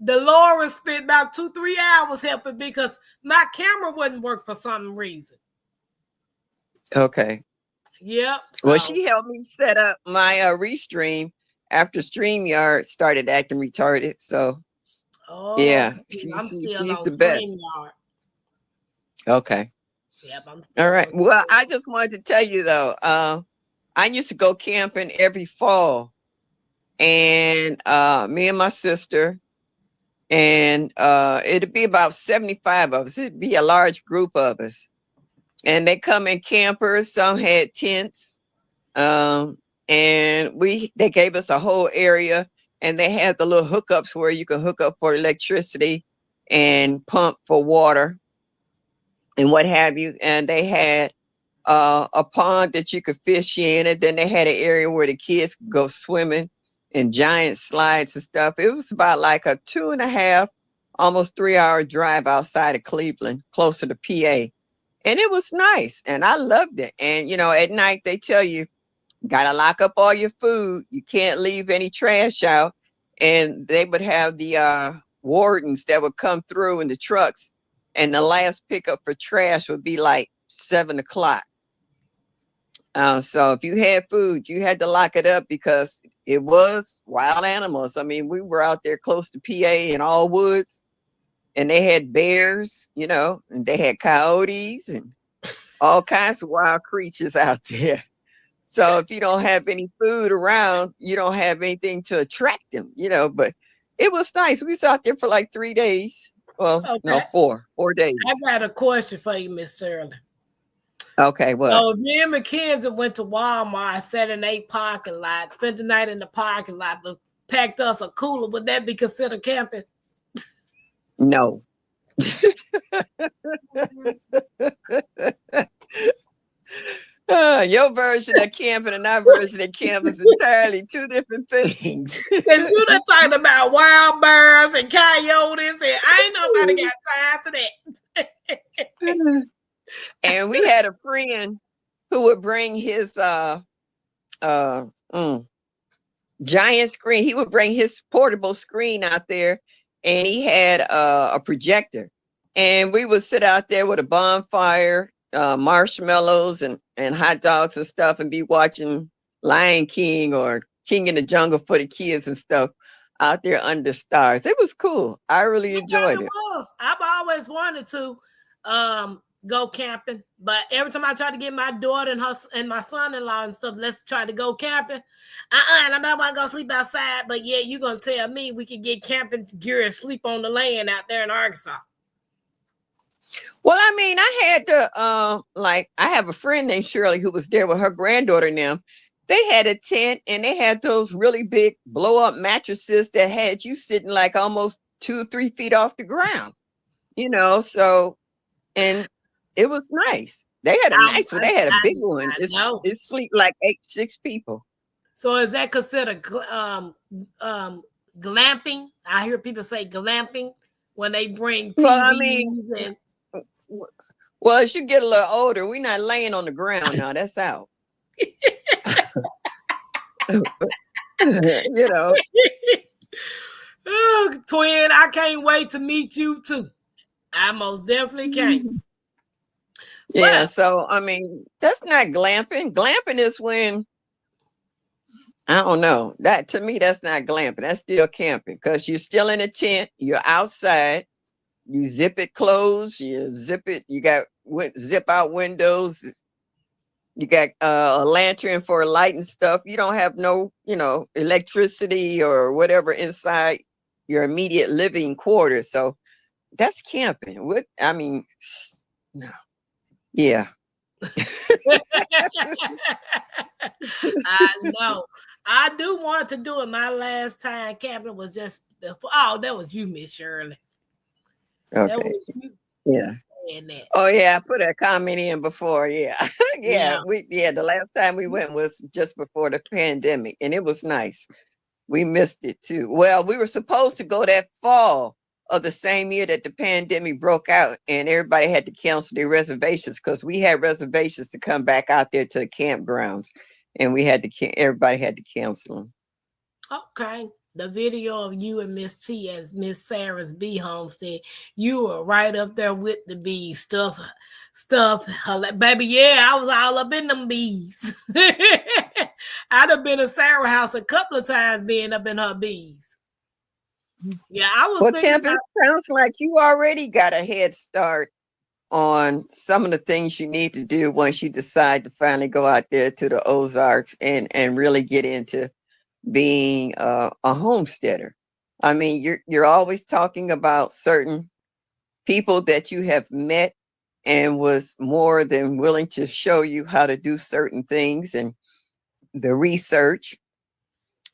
Dolores spent about 2-3 hours helping because my camera wouldn't work for some reason. Okay. Yep. Well, So, she helped me set up my restream after StreamYard started acting retarded. So oh, yeah, I'm still she's on the best. StreamYard. Okay. Yep, I'm All still right. on Well, I StreamYard. just wanted to tell you though, I used to go camping every fall, and me and my sister, and it'd be about 75 of us. It'd be a large group of us, and they come in campers. Some had tents, um, and they gave us a whole area, and they had the little hookups where you could hook up for electricity and pump for water and what have you. And they had a pond that you could fish in, and then they had an area where the kids could go swimming and giant slides and stuff. It was about like a 2.5, almost 3 hour drive outside of Cleveland, closer to PA. And it was nice, and I loved it. And at night they tell you gotta lock up all your food. You can't leave any trash out. And they would have the wardens that would come through in the trucks, and the last pickup for trash would be like 7 o'clock. So if you had food, you had to lock it up because it was wild animals. I mean, we were out there close to PA and all woods, and they had bears, and they had coyotes and all kinds of wild creatures out there. So if you don't have any food around, you don't have anything to attract them, but it was nice. We was out there for like 3 days. Well, no, Okay. 4 I days. got a question for you, Miss Shirley. Okay, what? So me and Mackenzie went to Walmart, sat in a parking lot, spent the night in the parking lot, but packed us a cooler. Would that be considered camping? No. Your version of camping and our version of camp is entirely two different things. Cause you done talking about wild birds and coyotes, and I ain't nobody got time for that. And we had a friend who would bring his uh mm, giant screen. He would bring his portable screen out there, and he had a projector. And we would sit out there with a bonfire, marshmallows and hot dogs and stuff, and be watching Lion King or King in the Jungle for the kids and stuff out there under the stars. It was cool. I really enjoyed It it. was. I've always wanted to go camping, but every time I try to get my daughter and my son-in-law and stuff, let's try to go camping. And I might want to go sleep outside, but yeah, you're gonna tell me we can get camping gear and sleep on the land out there in Arkansas. Well, I mean, I had to I have a friend named Shirley who was there with her granddaughter and them. They had a tent, and they had those really big blow up mattresses that had you sitting like almost 2 or 3 feet off the ground. So and it was nice. They had a nice one. They had a big one. I It's know. it sleep like 8, 6 people. So is that considered glamping? I hear people say glamping when they bring Well, I mean, TVs and well, as you get a little older, we're not laying on the ground now. That's out. you know. oh, twin, I can't wait to meet you too. I most definitely can't. Yeah, Well, so I mean, that's not glamping. Glamping is when I don't know. That to me, that's not glamping. That's still camping because you're still in a tent. You're outside. You zip it closed. You zip it. You got zip out windows. You got a lantern for lighting stuff. You don't have no, electricity or whatever inside your immediate living quarters. So that's camping. What I mean, no, yeah. I know. I do want to do it. My last time camping was just before. Oh, that was you, Miss Shirley. That Okay. was you. Yeah. saying that. Oh yeah, I put a comment in before. Yeah. Yeah. The last time we went was just before the pandemic and it was nice. We missed it too. Well, we were supposed to go that fall of the same year that the pandemic broke out and everybody had to cancel their reservations because we had reservations to come back out there to the campgrounds and we had to everybody had to cancel them. Okay. The video of you and Miss T as Miss Sarah's bee home said you were right up there with the bees. Stuff. Baby, yeah, I was all up in them bees. I'd have been in Sarah's house a couple of times being up in her bees. Yeah, I was Well, thinking Tampa, about. it sounds like you already got a head start on some of the things you need to do once you decide to finally go out there to the Ozarks and really get into being a homesteader. I mean, you're always talking about certain people that you have met and was more than willing to show you how to do certain things and the research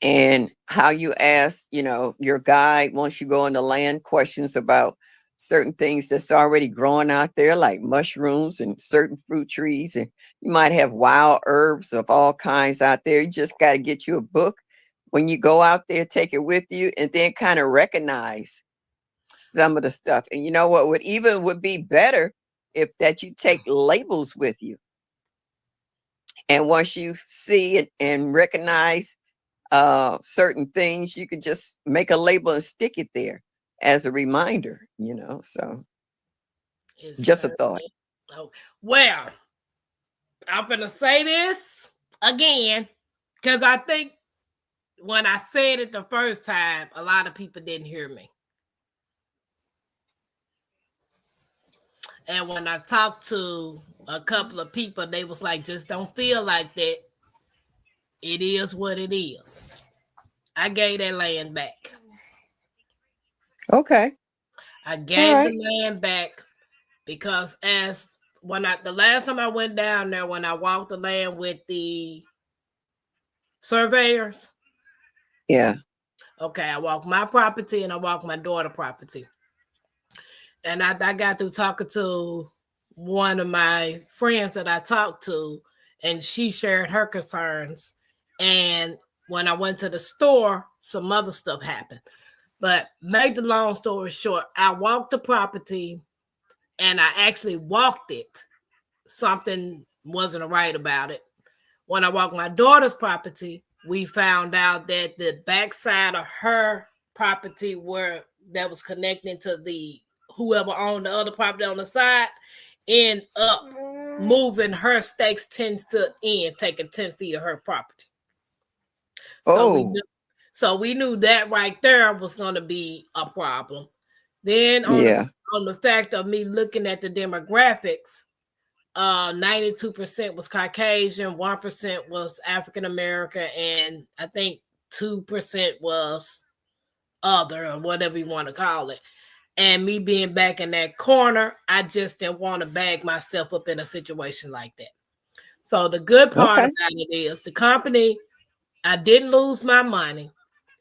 and how you ask, your guide once you go on the land questions about certain things that's already growing out there, like mushrooms and certain fruit trees. And you might have wild herbs of all kinds out there. You just got to get you a book. When you go out there, take it with you and then kind of recognize some of the stuff. And you know what would be better if that you take labels with you. And once you see it and recognize certain things, you could just make a label and stick it there as a reminder. So It's just a thought. oh, well, I'm gonna say this again because I think when I said it the first time, a lot of people didn't hear me. And when I talked to a couple of people, they was like, just don't feel like that. It is what it is. I gave that land back. Okay. I All gave the right. land back because the last time I went down there, when I walked the land with the surveyors, Yeah. okay, I walked my property and I walked my daughter property. And I got through talking to one of my friends that I talked to, and she shared her concerns. And when I went to the store, some other stuff happened. But make the long story short, I walked the property and I actually walked it. Something wasn't right about it. When I walked my daughter's property, we found out that the backside of her property that was connecting to the whoever owned the other property on the side end up moving her stakes 10 foot in, taking 10 feet of her property. Oh, So we knew that right there was going to be a problem. Then yeah. on the fact of me looking at the demographics, 92% was Caucasian, 1% was African American, and I think 2% was other or whatever you want to call it. And me being back in that corner, I just didn't want to bag myself up in a situation like that. So the good part Okay. about it is the company, I didn't lose my money.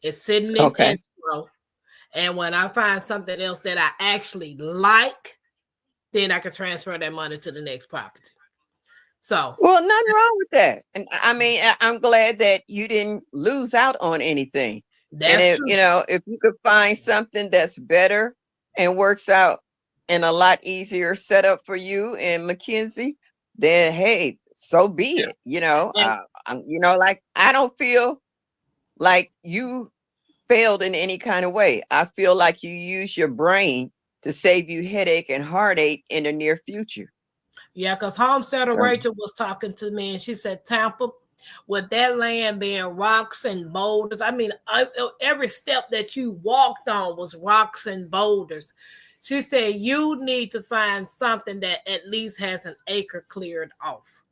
It's sitting in Okay. escrow. And when I find something else that I actually like, then I can transfer that money to the next property. So Well, nothing wrong with that. And I mean, I'm glad that you didn't lose out on anything. And that's true. if you could find something that's better and works out in a lot easier setup for you and Mackenzie, then hey, so be it. And Like I don't feel like you failed in any kind of way. I feel like you use your brain to save you headache and heartache in the near future. yeah, because Homesteader So, Rachel was talking to me and she said, Tampa, with that land being rocks and boulders, I mean, every step that you walked on was rocks and boulders. She said, you need to find something that at least has an acre cleared off.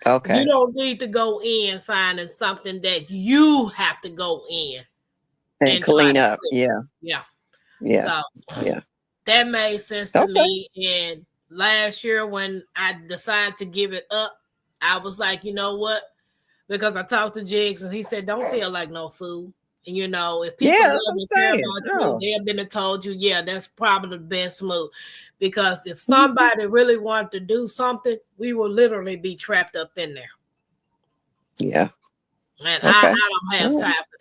You okay. don't need to go in finding something that you have to go in And and try clean to up. clear. Yeah. Yeah. Yeah. So Yeah. that made sense to Okay. me. And last year when I decided to give it up, I was like, you know what? Because I talked to Jigs and he said, don't feel like no fool. You know, if people Yeah, that's love what and I'm care saying. about you, No. they've been told you, yeah, that's probably the best move. Because if Mhm. somebody really wanted to do something, we will literally be trapped up in there. Yeah. And Okay. I don't have All time for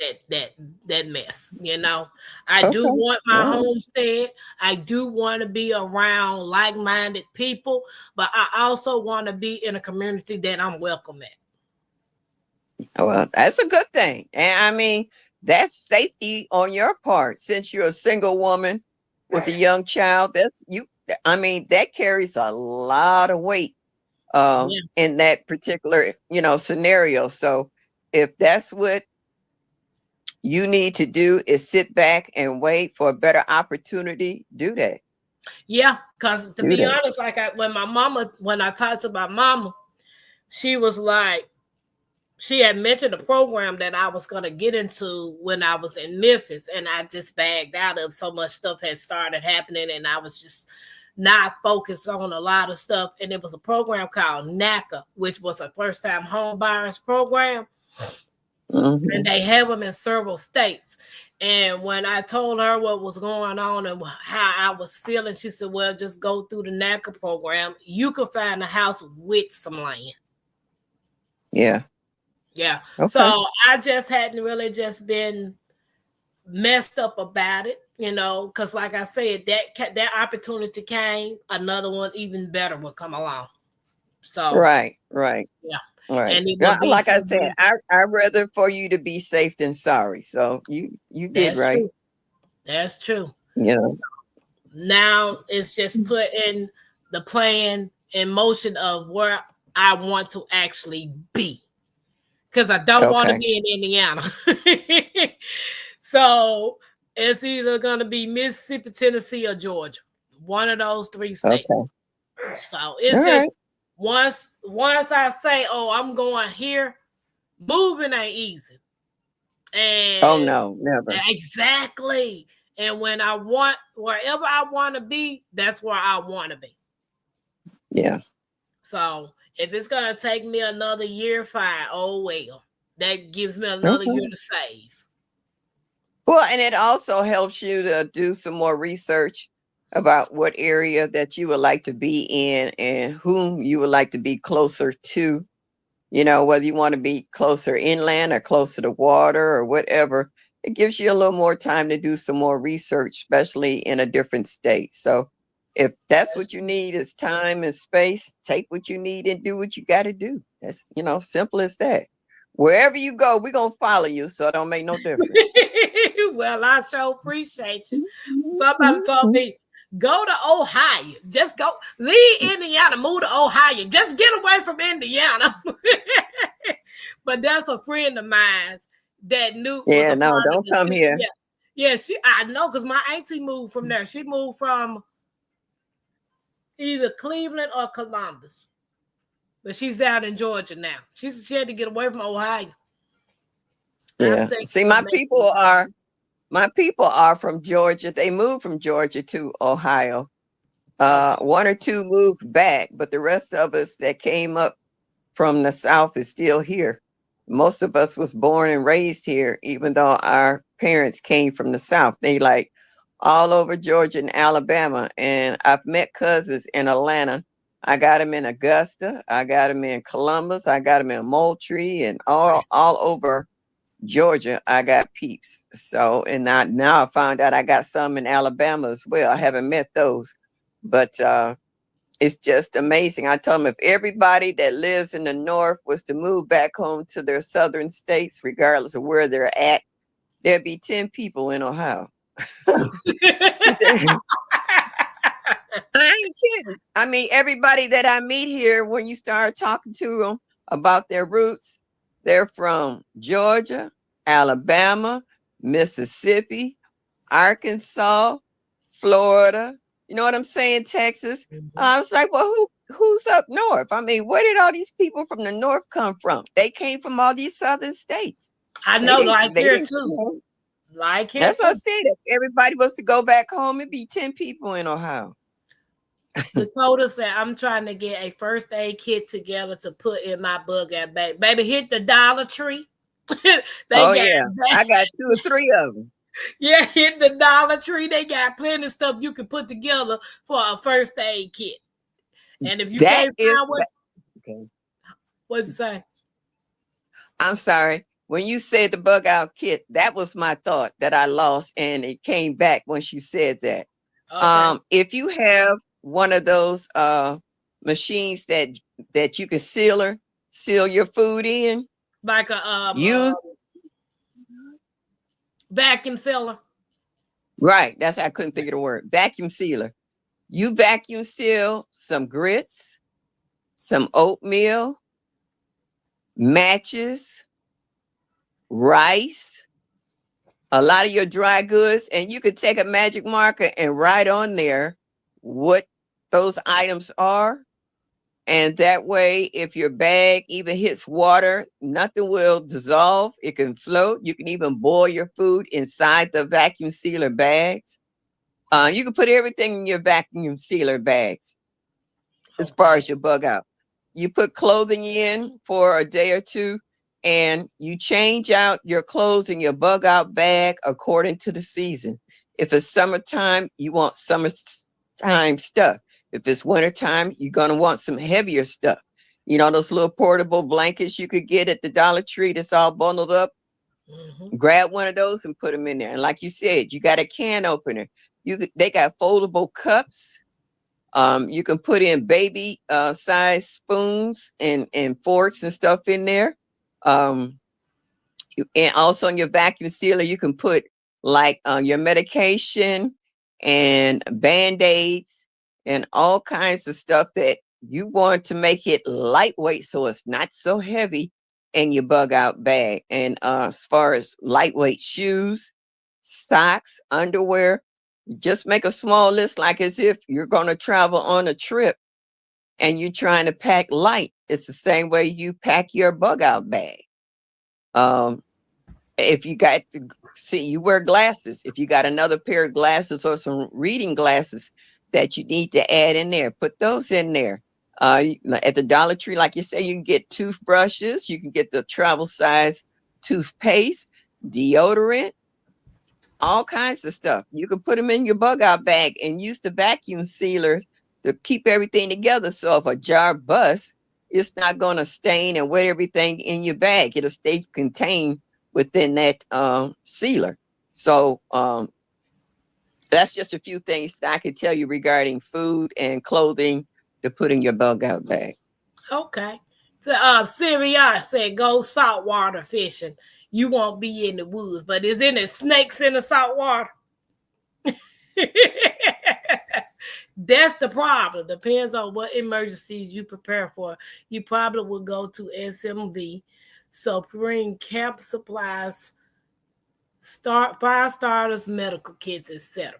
that mess. You know, I right. do Okay. want my All right. homestead. I do want to be around like-minded people, but I also want to be in a community that I'm welcome at. Well, that's a good thing. And I mean, that's safety on your part since you're a single woman with a young child. That's you. I mean, that carries a lot of weight Yeah. in that particular, scenario. So if that's what you need to do is sit back and wait for a better opportunity, do that. Yeah, because to Do be that. honest, when I talked to my mama, she was like, she had mentioned a program that I was going to get into when I was in Memphis, and I just bagged out of so much stuff had started happening, and I was just not focused on a lot of stuff. And it was a program called NACA, which was a first time home buyers program, and Hmm. they have them in several states. And when I told her what was going on and how I was feeling, she said, well, just go through the NACA program. You could find a house with some land. Yeah. Yeah. Okay. So I just hadn't really just been messed up about it, because like I said, that opportunity came, another one even better will come along. So Right. Right. yeah, Right. and it will Yeah, be like I said, something. I'd rather for you to be safe than sorry. So you did That's right. true. That's true. You know. Now it's just putting the plan in motion of where I want to actually be, because I don't want to Okay. be in Indiana. So it's either going to be Mississippi, Tennessee, or Georgia, one of those three states. Okay. So All it's just right. once I say, oh, I'm going here, moving ain't easy. Oh And no, never. exactly. And when I want wherever I want to be, that's where I want to be. Yeah. So if it's gonna take me another year, fine. Oh well. That gives me another year Okay. to save. Well, and it also helps you to do some more research about what area that you would like to be in and whom you would like to be closer to. Whether you want to be closer inland or closer to water or whatever, it gives you a little more time to do some more research, especially in a different state. So if that's That's what you need is time and space, take what you need and do what you got to do. That's, simple as that. Wherever you go, we're going to follow you. So it don't make no difference. well, I sure appreciate you. Somebody told me, go to Ohio. Just go, leave Indiana, move to Ohio. Just get away from Indiana. But that's a friend of mine that knew was Yeah, a no, part of don't the come here. yeah. Yeah, I know because my auntie moved from there. She moved from either Cleveland or Columbus. But she's down in Georgia now. She had to get away from Ohio. I'm Yeah. thinking See, of my making people the are my people are from Georgia. They moved from Georgia to Ohio. okay. One or two moved back, but the rest of us that came up from the South is still here. Most of us was born and raised here, even though our parents came from the South. They like all over Georgia and Alabama. And I've met cousins in Atlanta. I got them in Augusta. I got them in Columbus. I got them in Moultrie and all over Georgia. I got peeps. So, and now I found out I got some in Alabama as well. I haven't met those, but it's just amazing. I tell them if everybody that lives in the North was to move back home to their southern states, regardless of where they're at, there'd be 10 people in Ohio. I ain't kidding. I mean, everybody that I meet here, when you start talking to them about their roots, they're from Georgia, Alabama, Mississippi, Arkansas, Florida. You know what I'm saying? Texas. Mhm. I was like, well, who's up north? I mean, where did all these people from the north come from? They came from all these southern states. I They know, didn't. like They here didn't. too. Like here That's what I too. said. If everybody was to go back home, it'd be 10 people in Ohio. Dakota said, I'm trying to get a first aid kit together to put in my bug out bag. Baby, hit the Dollar Tree. They Oh got yeah, I got 2 or 3 of them. yeah, in the Dollar Tree, they got plenty of stuff you can put together for a first aid kit. And if you That can't is find what, okay. what'd you say? I'm sorry. When you said the bug out kit, that was my thought that I lost, and it came back once you said that. Okay, If you have one of those machines that you can seal your food in, like a use vacuum sealer. right. That's I couldn't think of the word. Vacuum sealer. You vacuum seal some grits, some oatmeal, matches, rice, a lot of your dry goods, and you could take a magic marker and write on there what those items are. And that way, if your bag even hits water, nothing will dissolve. It can float. You can even boil your food inside the vacuum sealer bags. You can put everything in your vacuum sealer bags as far Okay. as your bug out. You put clothing in for a day or two, and you change out your clothes in your bug out bag according to the season. If it's summertime, you want summertime stuff. If it's wintertime, you're going to want some heavier stuff. You know, those little portable blankets you could get at the Dollar Tree that's all bundled up. Hmm. Grab one of those and put them in there. And like you said, you got a can opener. They got foldable cups. You can put in baby size spoons and forks and stuff in there. Um, and also in your vacuum sealer, you can put like your medication and band-aids and all kinds of stuff that you want to make it lightweight so it's not so heavy in your bug out bag. And as far as lightweight shoes, socks, underwear, just make a small list like as if you're going to travel on a trip and you're trying to pack light. It's the same way you pack your bug out bag. Um, if you got to see, you wear glasses. If you got another pair of glasses or some reading glasses that you need to add in there, put those in there. At the Dollar Tree, like you say, you can get toothbrushes, you can get the travel size toothpaste, deodorant, all kinds of stuff. You can put them in your bug out bag and use the vacuum sealers to keep everything together. So if a jar busts, it's not going to stain and wet everything in your bag. It'll stay contained within that sealer. So that's just a few things that I can tell you regarding food and clothing to put in your bug out bag. Okay. Syria said go saltwater fishing. You won't be in the woods, but is any snakes in the salt water? That's the problem. Depends on what emergencies you prepare for. You probably will go to SMV. So bring camp supplies, start fire starters, medical kits, etc.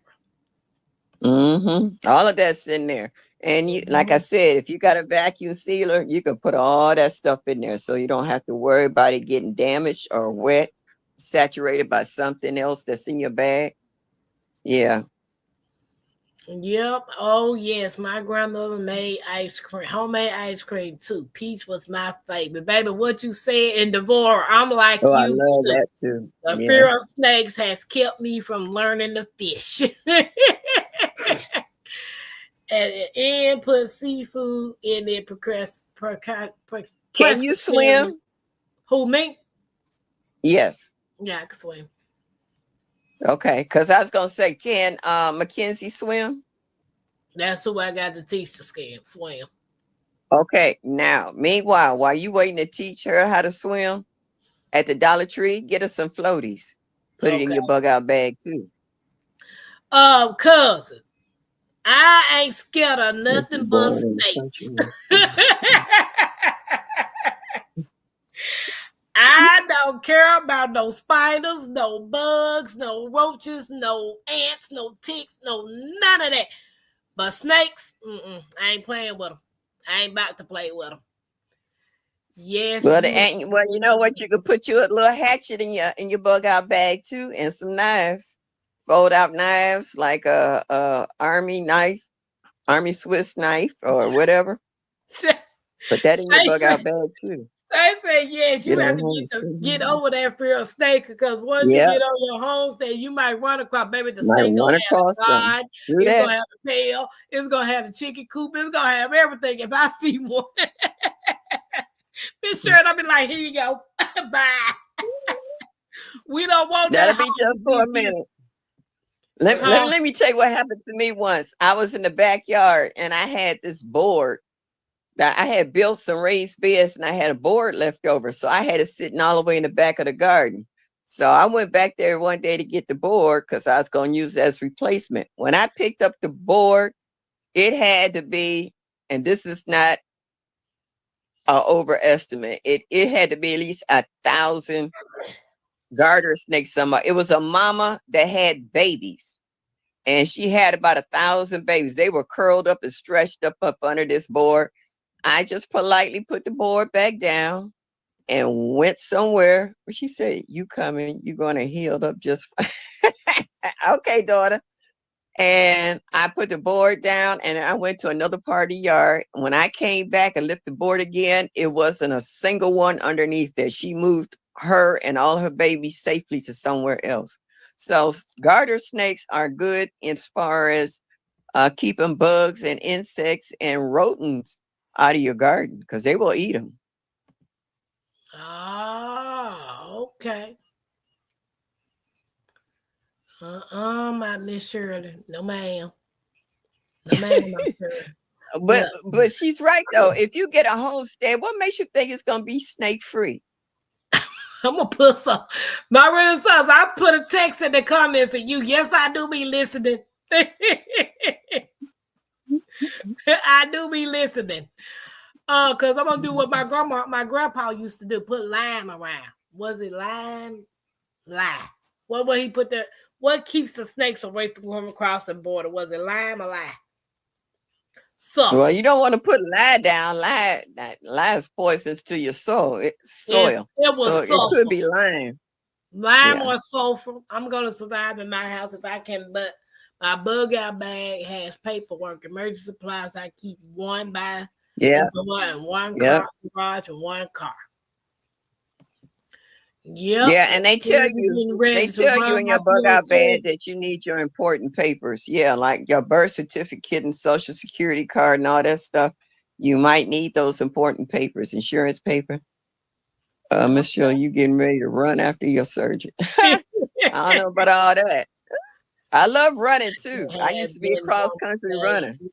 All of that's in there. And you, like I said, if you got a vacuum sealer, you can put all that stuff in there so you don't have to worry about it getting damaged or wet, saturated by something else that's in your bag. Yeah. Yep. Oh yes, my grandmother made ice cream, homemade ice cream too. Peach was my favorite. Baby, what you said in Devore, I'm like Oh, I you love too. that too. The Yeah. fear of snakes has kept me from learning to fish. and put seafood in it Can you Presbyterian. swim? Who me? Yes. Yeah, I can swim. Okay. Because I was going to say, can Mackenzie swim? That's who I got to teach the swim. Okay. Now, meanwhile, while you waiting to teach her how to swim at the Dollar Tree, get her some floaties. Put it in Okay. your bug out bag too. Cousin, I ain't scared of If nothing you're but born in the snakes. country. I don't care about no spiders, no bugs, no roaches, no ants, no ticks, no none of that. But snakes, I ain't playing with them. I ain't about to play with them. Yes, Well, you. well, you know what? You could put you a little hatchet in your bug out bag too, and some knives, fold out knives like a army knife, army Swiss knife or whatever. Put that in your bug Say, out bag too. They say yes, you Get have on to get homestead. over that fear of snake because once you Yeah, get on your homestead, you might run across baby the might snake gonna run have across a something. god, True it's that. gonna have a tail, it's gonna have a chicken coop, it's gonna have everything. If I see one, Miss sure I'll be like, here you go. Bye. We don't want that That'll be home to just for be a built. minute. Let, let, Huh? let me tell you what happened to me once. I was in the backyard and I had this board. I had built some raised beds and I had a board left over. So I had it sitting all the way in the back of the garden. So I went back there one day to get the board because I was going to use it as replacement. When I picked up the board, it had to be, and this is not an overestimate, it had to be at least 1,000 garter snakes. It was a mama that had babies. And she had about 1,000 babies. They were curled up and stretched up under this board. I just politely put the board back down and went somewhere. She said, "You coming? You're gonna heal up just fine." Okay, daughter. And I put the board down and I went to another part of the yard. When I came back and lifted the board again, it wasn't a single one underneath there. She moved her and all her babies safely to somewhere else. So garter snakes are good as far as keeping bugs and insects and rodents out of your garden because they will eat them. Ah, okay. My Miss Shirley. No, ma'am. No, ma'am, Miss Shirley. But Look, but she's right though. If you get a homestead, what makes you think it's gonna be snake free? I'm gonna put some. My Renaissance. I put a text in the comment for you. Yes, I do be listening. I do be listening. Cause I'm gonna do what my grandpa used to do. Put lime around. Was it lime? Lime. What he put there? What keeps the snakes away from coming across the border? Was it lime or lime? Well, Sulfur. you don't want to put lye down. Lye is poisonous to your soil. It So was it could sulfur. be lime. Lime Yeah. or sulfur. I'm gonna survive in my house if I can, but my bug out bag has paperwork, emergency supplies. I keep one by the Yeah. door and one Yeah. car garage and one car. Yep. Yeah. And they tell you, Getting ready they to tell you run in my your bug out PSA. bag that you need your important papers. Yeah, like your birth certificate and social security card and all that stuff. You might need those important papers, insurance paper. Miss Shirley, you getting ready to run after your surgery. I don't know about all that. I love running too. I Has used to be a been cross some country runner, days.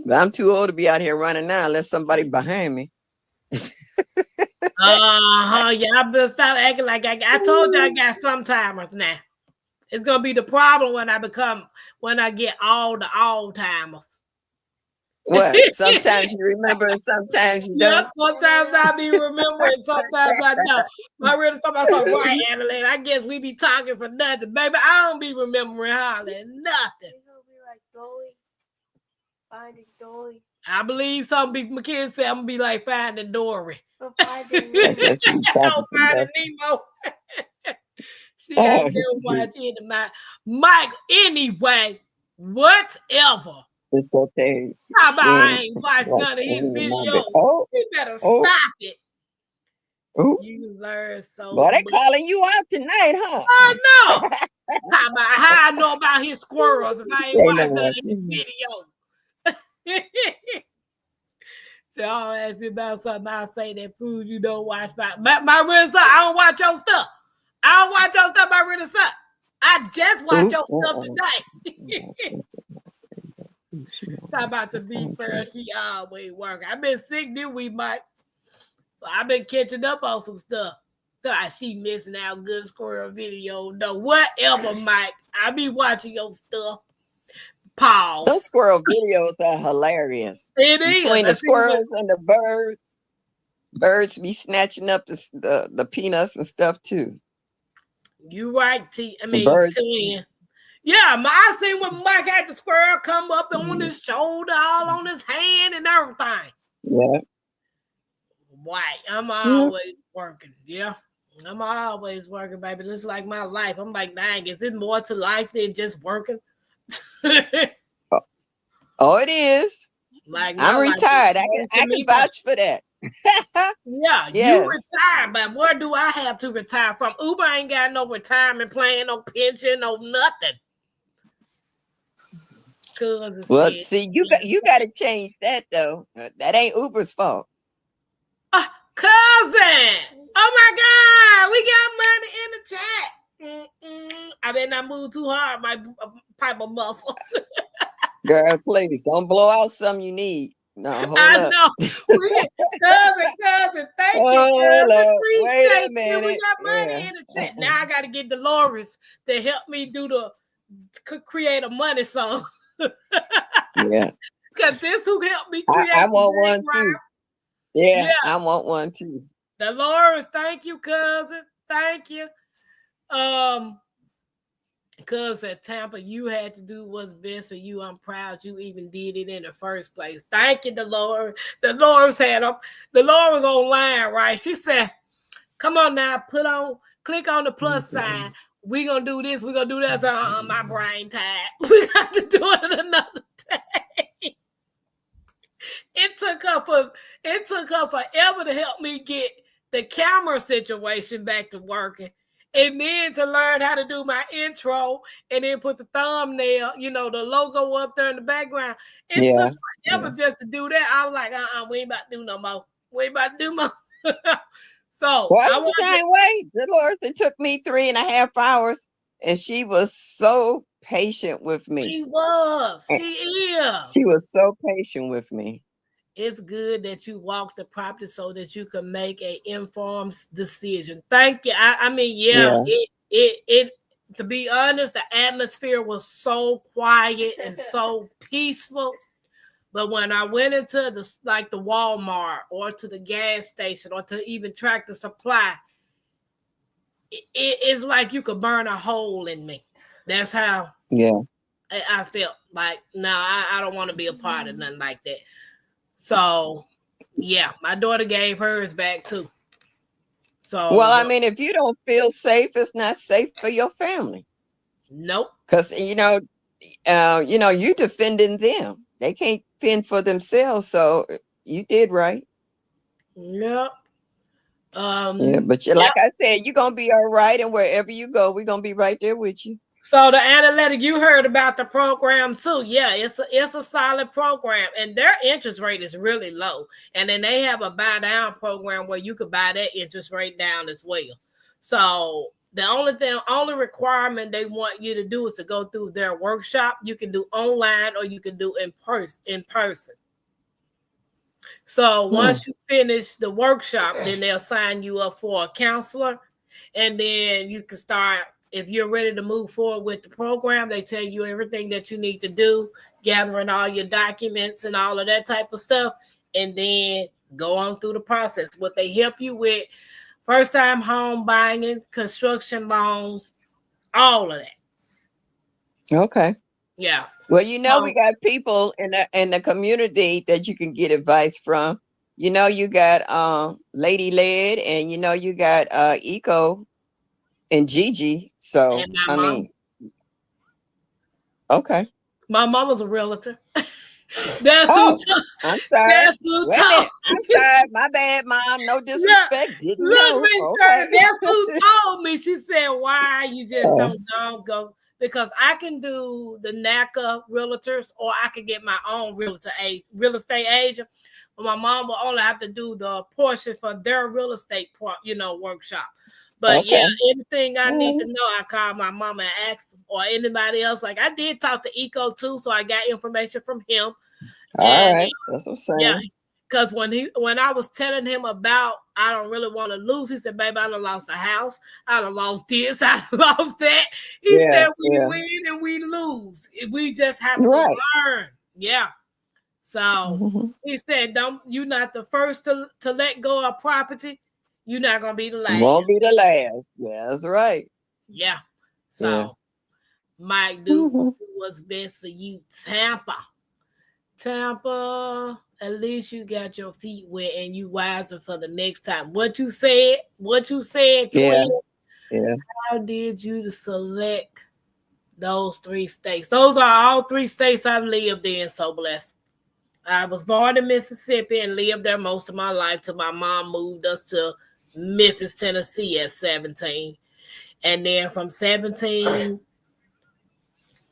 but I'm too old to be out here running now unless somebody behind me. Y'all better stop acting like I told you I got some timers now. It's gonna be the problem when I get all the all timers. What? Sometimes you remember and sometimes you Yep, don't. sometimes I be remembering, sometimes I don't. I really sometimes like, right, Adelaide. I guess we be talking for nothing, baby. I don't be remembering hardly nothing. It's gonna be like Dory, Finding Dory, I believe some people, my kids say I'm gonna be like Finding Dory. or Finding I Nemo. guess we Oh, talking for Finding nothing. Nemo. She ain't Oh, never watched any of my Mike. Anyway, whatever. it's okay. How about She I ain't ain't watched watch none of his any of my bed. videos? Oh, You better oh, stop it. oh. You learn so Boy, they much. calling you out tonight, huh? Oh no. How I know about his squirrels if I She ain't ain't watched never none of watched his me. videos. So I'll ask me about something. I'll say that proves you don't watch my real son. I don't watch your stuff. I don't watch your stuff, my real son. I just watch Ooh, your stuff today. Talk about to be fair, she always working. I've been sick this week, Mike. So I've been catching up on some stuff. Thought she missing out good squirrel video. No, whatever, Mike. I be watching your stuff. Those Pause. squirrel videos are hilarious. It is. Between the squirrels and the birds be snatching up the peanuts and stuff too. You right, The birds. T. Yeah, I seen when Mike had the squirrel come up on his shoulder, all on his hand and everything. Yeah. White. I'm Yeah. always working. Yeah. I'm always working, baby. It's like my life. I'm like, dang, is it more to life than just working? Oh, it is. Like my I'm life is retired. more I to can me now. vouch for that. Yeah, you Yes. retire, but where do I have to retire from? Uber ain't got no retirement plan, no pension, no nothing. Cousin Well, said, see, you got to change that though. That ain't Uber's fault. cousin, oh my God, we got money in the chat. I better not move too hard, my pipe of muscle. Girl, please don't blow out something you need. No, hold I up. know. Cousin, thank you, Hold cousin. up. Wait a Appreciate you. We minute. got money Yeah. in the chat. Now I got to get Dolores to help me do the create a money song. Yeah. Because this who helped me create I the want one too. background. Yeah, Yeah. I want one too. Dolores, thank you, cousin. Thank you. Because at Tampa, you had to do what's best for you. I'm proud you even did it in the first place. Thank you, Dolores. Dolores had up. Dolores online, right? She said, "Come on now, click on the plus sign. We gonna do this. We gonna do that." So, my brain tired. We got to do it another day. It took her forever to help me get the camera situation back to working. And then to learn how to do my intro and then put the thumbnail, the logo up there in the background. It took forever just to do that. I was like, we ain't about to do no more. We ain't about to do more. So Well, I the want same way. Dolores, it took me 3.5 hours, and she was so patient with me. She is. She was so patient with me. It's good that you walk the property so that you can make an informed decision. Thank you. I mean, it to be honest, the atmosphere was so quiet and so peaceful. But when I went into the Walmart or to the gas station or to even Tractor Supply, it's like you could burn a hole in me. That's how I felt. Like, no, I don't want to be a part of nothing like that. So, yeah, my daughter gave hers back too. So, well, I mean, if you don't feel safe, it's not safe for your family. Nope. Because you defending them. They can't fend for themselves, so you did right. Yep. Yeah, but like I said, you're gonna be all right, and wherever you go, we're gonna be right there with you. So the analytic, you heard about the program too. Yeah, it's a solid program, and their interest rate is really low. And then they have a buy down program where you could buy that interest rate down as well. So the only requirement they want you to do is to go through their workshop. You can do online or you can do in person. So once you finish the workshop, then they'll sign you up for a counselor, and then you can start. If you're ready to move forward with the program, they tell you everything that you need to do, gathering all your documents and all of that type of stuff, and then go on through the process. What they help you with, first time home buying, construction loans, all of that. Okay. Yeah. Well, we got people in the community that you can get advice from. You got Lady Led, and you got Eco and Gigi. So And my I mom. mean, okay. My mom was a realtor. That's who. I'm sorry. That's who Wait a minute. I'm sorry. My bad, Mom. No disrespect. Didn't know. Okay. That's who told me. She said, "Why you just don't go?" Because I can do the NACA realtors, or I could get my own real estate agent. But my mom will only have to do the portion for their real estate workshop. But yeah, anything I need to know, I call my mama and ask, or anybody else. Like I did talk to Eco too, so I got information from him. All right, that's what I'm saying. Yeah, because when I was telling him about I don't really want to lose, he said, "Baby, I done lost a house. I done lost this. I done lost that." He said, "We win and we lose. We just have to learn." Yeah. So he said, you're not the first to let go of property. You're not gonna be the last. Won't be the last. Yeah, that's right. Yeah. So Mike, do what's best for you, Tampa. Tampa, at least you got your feet wet and you wiser for the next time. What you said, twin. Yeah. How did you select those 3 states? Those are all 3 states I've lived in, so blessed. I was born in Mississippi and lived there most of my life till my mom moved us to Memphis, Tennessee at 17. And then from 17,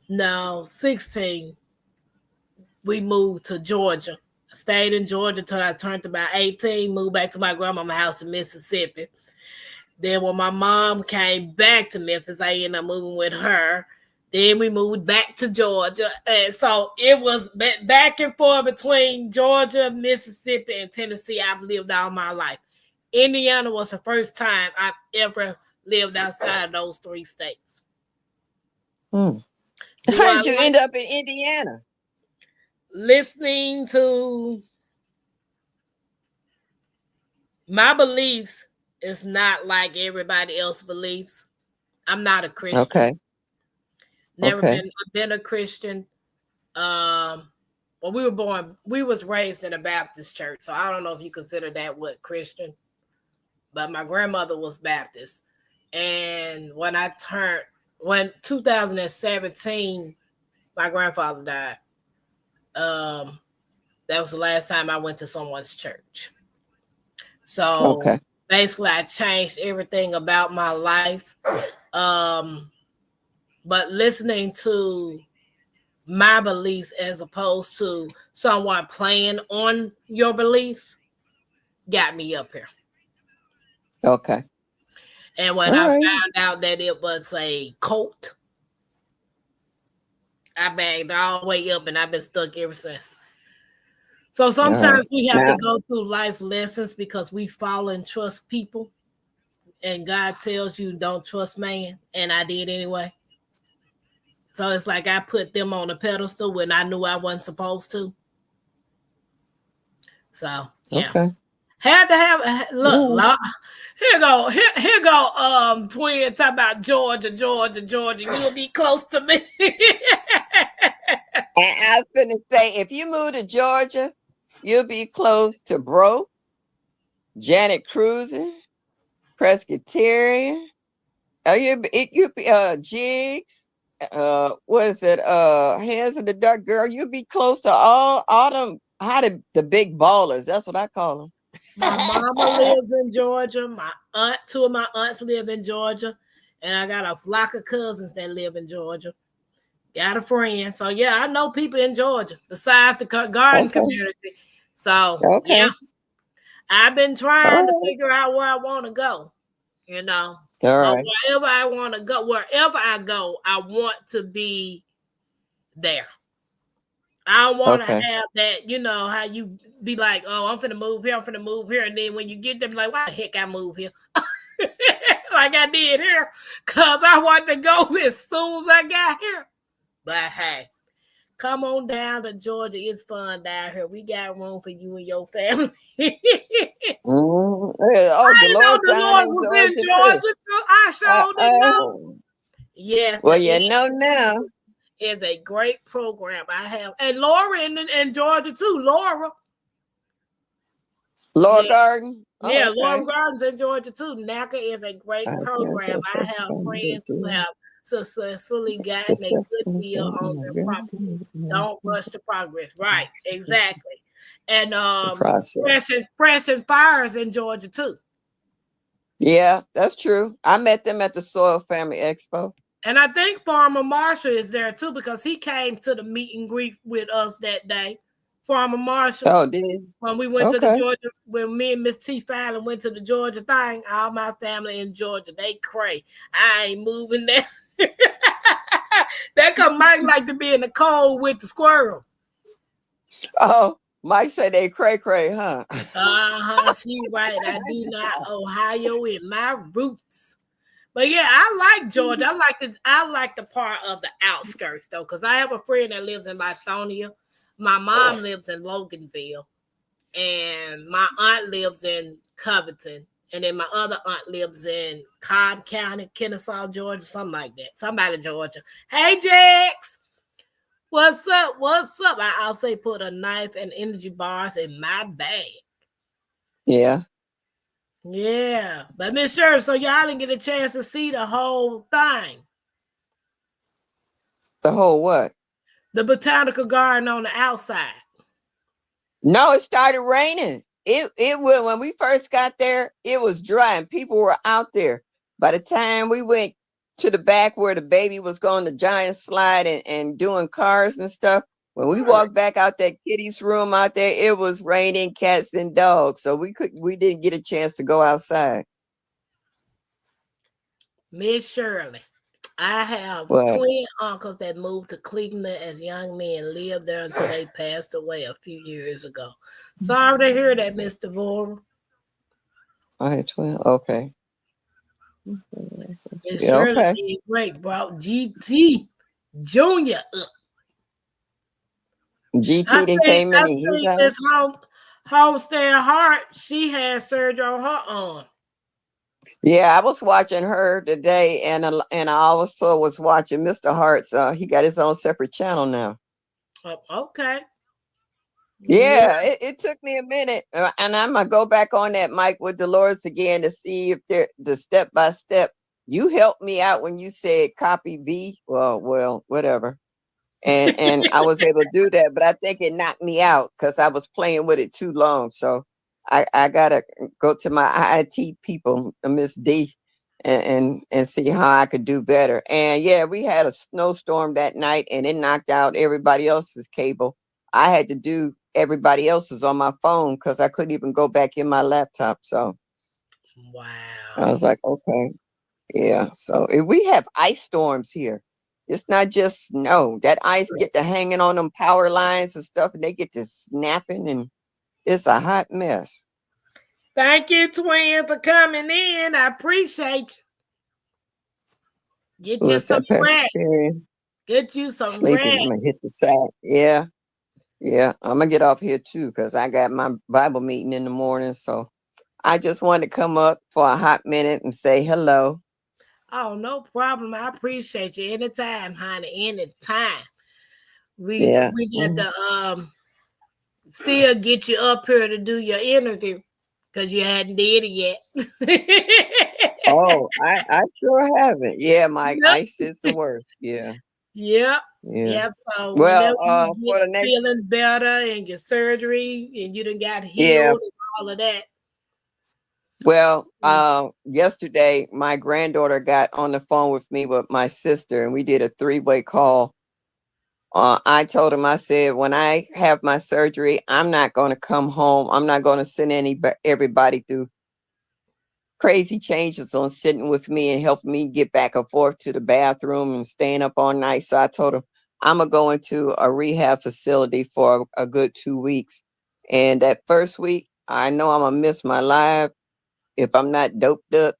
no, 16, we moved to Georgia. I stayed in Georgia till I turned about 18, moved back to my grandmama's house in Mississippi. Then when my mom came back to Memphis, I ended up moving with her. Then we moved back to Georgia. And so it was back and forth between Georgia, Mississippi, and Tennessee. I've lived all my life. Indiana was the first time I've ever lived outside of those 3 states. How did you end up in Indiana? Listening to my beliefs is not like everybody else's beliefs. I'm not a Christian. Okay. Never been a Christian. Well, we was raised in a Baptist church, so I don't know if you consider that what Christian. But my grandmother was Baptist. And when 2017, my grandfather died. That was the last time I went to someone's church. So basically I changed everything about my life. But listening to my beliefs as opposed to someone playing on your beliefs got me up here. Okay. And when I found out that it was a cult, I bagged all the way up and I've been stuck ever since. So sometimes we have to go through life lessons because we fall and trust people. And God tells you don't trust man. And I did anyway. So it's like I put them on a pedestal when I knew I wasn't supposed to. So, yeah. Okay. Had to have, look, here go, twin, talk about Georgia. You'll be close to me. And I was going to say, if you move to Georgia, you'll be close to Bro, Janet Cruising, Presbyterian. You be Jigs. What is it? Hands in the Dark, girl. You'll be close to all them. The big ballers. That's what I call them. My mama lives in Georgia. Two of my aunts live in Georgia, and I got a flock of cousins that live in Georgia. Got a friend, so yeah, I know people in Georgia besides the garden community. So yeah, I've been trying to figure out where I want to go. You know, wherever I want to go, wherever I go, I want to be there. I don't want to have that, you know, how you be like, oh, I'm finna move here. And then when you get there, be like, why the heck I move here? Like I did here. Because I want to go as soon as I got here. But hey, come on down to Georgia. It's fun down here. We got room for you and your family. Oh, the Lord was in Georgia too. I sure didn't know. Yes. Well, you know now. Is a great program I have. And Laura in Georgia too. Laura Garden. Yeah, Laura Garden's in Georgia too. NACA is a great program. I have friends who have successfully gotten a good deal on their property. Don't rush the progress. Right, exactly. And Fresh and Fires in Georgia too. Yeah, that's true. I met them at the Soil Family Expo. And I think Farmer Marshall is there too because he came to the meet and greet with us that day. Farmer Marshall. Oh, did he? When we went to the Georgia, when me and Miss T. Fallon went to the Georgia thing, all my family in Georgia, they cray. I ain't moving there. That come Mike like to be in the cold with the squirrel. Oh, Mike said they cray, huh? She right. I do not Ohio in my roots. But yeah, I like Georgia. I like the part of the outskirts though, because I have a friend that lives in Lithonia. My mom lives in Loganville, and my aunt lives in Covington, and then my other aunt lives in Cobb County, Kennesaw, Georgia, something like that. Somebody Georgia. Hey, Jax, what's up? I'll say put a knife and energy bars in my bag. Yeah. Yeah, but Miss Sheriff, so y'all didn't get a chance to see the whole thing. The whole what? The botanical garden on the outside. No, it started raining. It was when we first got there, it was dry and people were out there. By the time we went to the back where the baby was going the giant slide and doing cars and stuff, when we walked back out that kitty's room out there, it was raining cats and dogs. So we didn't get a chance to go outside. Miss Shirley, I have But twin uncles that moved to Cleveland as young men, lived there until they passed away a few years ago. Sorry to hear that, Mr. Vora. I had 12. Okay. Miss Yeah, Shirley okay. did great, brought GT Junior up. GT then came in I and he think died. this homestead heart, she had surgery on her arm. Yeah, I was watching her today, and I also was watching Mr. Hart's. He got his own separate channel now. Oh, okay. Yeah. Yeah, it took me a minute, and I'm gonna go back on that mic with Dolores again to see if the step by step. You helped me out when you said copy V. Well, whatever. And I was able to do that, but I think it knocked me out because I was playing with it too long. So I gotta go to my IT people, Miss D, and see how I could do better. And yeah, we had a snowstorm that night, and it knocked out everybody else's cable. I had to do everybody else's on my phone because I couldn't even go back in my laptop. So I Wow. was like, okay. Yeah, so we have ice storms here. It's not just snow. That ice get to hanging on them power lines and stuff, and they get to snapping, and it's a hot mess. Thank you, twin, for coming in. I appreciate you. Get Who you is some that, Pastor rest. Terry? Get you some Sleeping. rest. I'm gonna hit the side. Yeah, yeah. I'm gonna get off here too because I got my Bible meeting in the morning. So I just wanted to come up for a hot minute and say hello. Oh, no problem. I appreciate you anytime, honey. Anytime. Yeah. We got Mhm. to still get you up here to do your interview because you hadn't did it yet. Oh, I sure haven't. Yeah, my Yep. ice is the worst. Yeah, Yep. yeah. Yep. So Well, whenever you for get the next, feeling better and your surgery and you done got yeah. healed and all of that. Well, Mm. yesterday my granddaughter got on the phone with me with my sister, and we did a three-way call. I told him, I said, when I have my surgery, I'm not going to come home. I'm not going to send everybody through crazy changes on sitting with me and helping me get back and forth to the bathroom and staying up all night. So I told him I'm gonna go into a rehab facility for a good 2 weeks. And that first week, I know I'm gonna miss my life if I'm not doped up.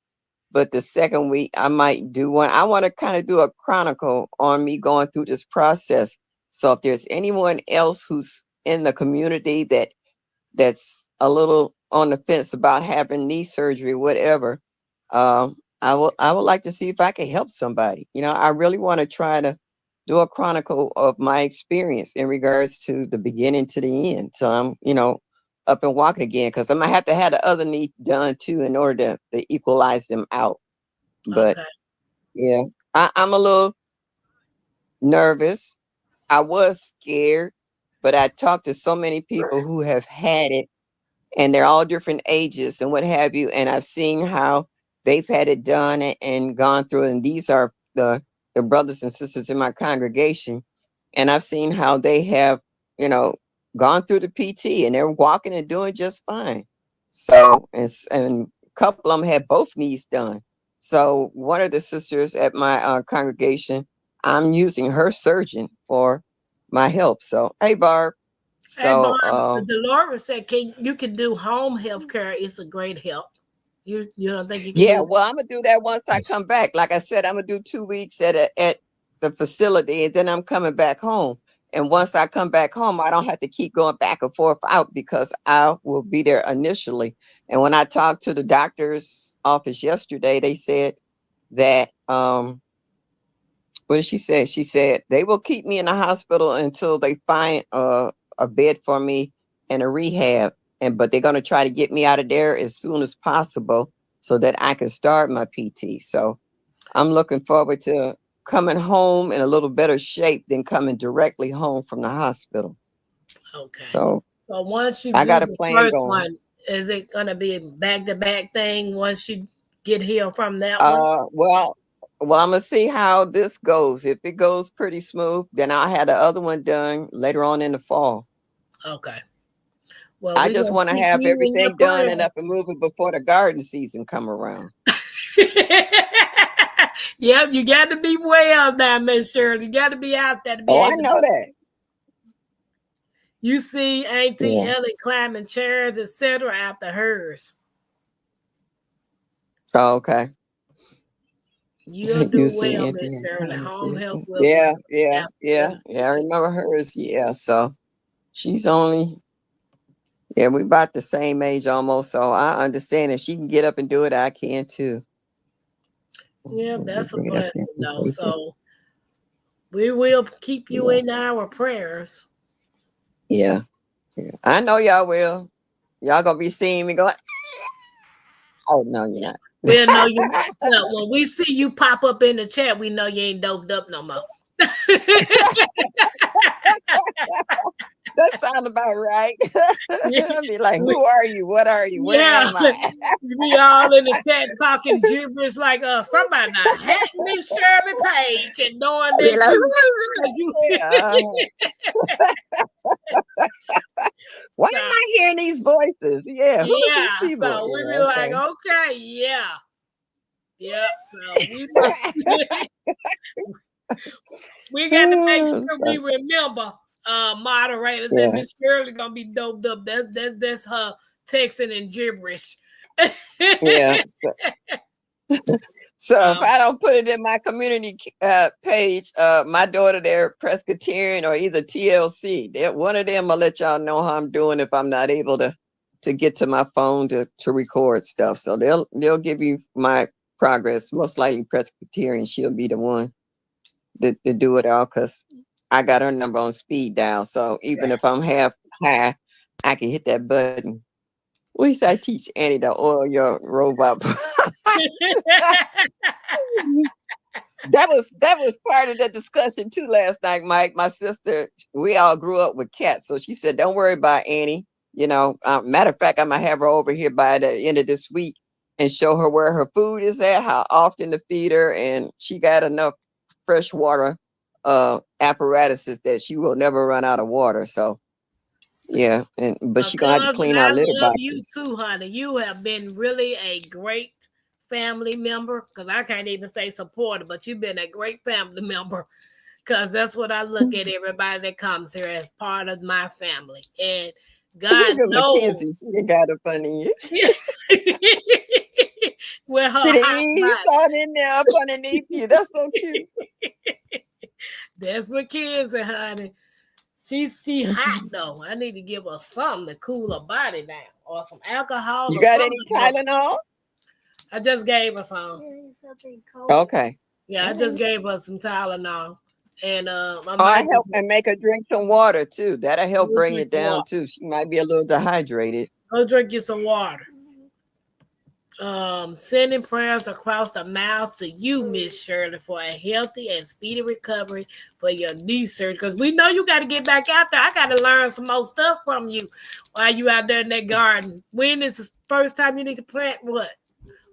But the second week, I might do one. I want to kind of do a chronicle on me going through this process. So if there's anyone else who's in the community that's a little on the fence about having knee surgery, whatever, I would like to see if I can help somebody. I really want to try to do a chronicle of my experience in regards to the beginning to the end. So I'm, up and walking again because I'm gonna have to have the other knee done too in order to equalize them out. But Okay. yeah, I'm a little nervous. I was scared, but I talked to so many people who have had it and they're all different ages and what have you. And I've seen how they've had it done and gone through. And these are the brothers and sisters in my congregation. And I've seen how they have, you know, gone through the PT and they're walking and doing just fine. So, and a couple of them had both knees done. So one of the sisters at my congregation, I'm using her surgeon for my help. So, hey, Barb. Hey, Barb, So, Dolores said you can do home health care. It's a great help. You don't think you can yeah, do well, I'm gonna do that once I come back. Like I said, I'm gonna do 2 weeks at the facility, and then I'm coming back home. And once I come back home, I don't have to keep going back and forth out because I will be there initially. And when I talked to the doctor's office yesterday, they said that what did she say? She said they will keep me in the hospital until they find a bed for me and a rehab. And but they're gonna try to get me out of there as soon as possible so that I can start my PT. So I'm looking forward to coming home in a little better shape than coming directly home from the hospital. okay. So So once you I do got a the plan first going. one, is it gonna be a back to back thing once you get healed from that one? Well, I'm gonna see how this goes. If it goes pretty smooth, then I'll have the other one done later on in the fall. Okay. Well, I we're just gonna want to keep have you in your everything done and prayers. up and moving before the garden season come around. Yep, you got to be well now, Miss Shirley. You got to be out there to be Oh, I able to. know that. You see Auntie Yeah. Ellie climbing chairs, etc. after hers. Oh, okay. You'll You do see well, Auntie Miss and Shirley. Clement Home health Jason. will Yeah, be yeah, yeah, yeah. I absolutely. remember hers. Yeah. So she's only, yeah, we about the same age almost. So I understand if she can get up and do it, I can too. Yeah, Let me that's a bring it up blessing, here. though. So we will keep you Yeah, in our prayers. yeah, yeah. I know y'all will. Y'all gonna be seeing me going, oh no, you're Yeah. not. We'll know you. Well, when we see you pop up in the chat, we know you ain't doped up no more. That sounds about right. Yeah. I'll be like, We- who are you? What are you? Where yeah. am I? We all in the chat talking gibberish like somebody not hack Miss Shirley Page and knowing I'll be that like, you who cause you is that? Why am so, I hearing these voices? Yeah, who are these yeah. people? So we be Yeah, like, okay. okay, yeah. Yep. So we know we got to make sure we remember moderators that Yeah, Miss Shirley gonna be doped up. That's her texting and gibberish. yeah. So if So I don't put it in my community page, my daughter there, Presbyterian or either TLC, one of them will let y'all know how I'm doing if I'm not able to get to my phone to record stuff. So they'll give you my progress. Most likely Presbyterian, she'll be the one to do it all because I got her number on speed dial. So even if I'm half high, I can hit that button. At least I teach Annie to oil your robot. That was part of the discussion too last night, Mike. My sister, we all grew up with cats, so she said, "Don't worry about Annie." Matter of fact, I'm gonna have her over here by the end of this week and show her where her food is at, how often to feed her, and she got enough fresh water apparatuses that she will never run out of water. So yeah, but she gonna have to cousin, clean I our litter love you boxes. too, honey. You have been really a great family member. Cause I can't even say supporter, but you've been a great family member. Cause that's what I look at everybody that comes here as part of my family. And Look God at knows Mackenzie. She ain't got up funny. with her She done hot eased body. on in there up underneath you. That's so cute. That's what kids are, honey. She hot though. I need to give her something to cool her body down, or some alcohol You or got something any to drink. Tylenol? I just gave her some. Something cold. Okay. Yeah, I All just right. gave her some Tylenol, and I Oh, I might help and make her drink some water too. That'll help go bring drink it some down water. too. She might be a little dehydrated. Go drink you some water. Sending prayers across the miles to you, Miss Shirley, for a healthy and speedy recovery for your knee surgery. Because we know you got to get back out there. I got to learn some more stuff from you while you out there in that garden. When is the first time you need to plant what?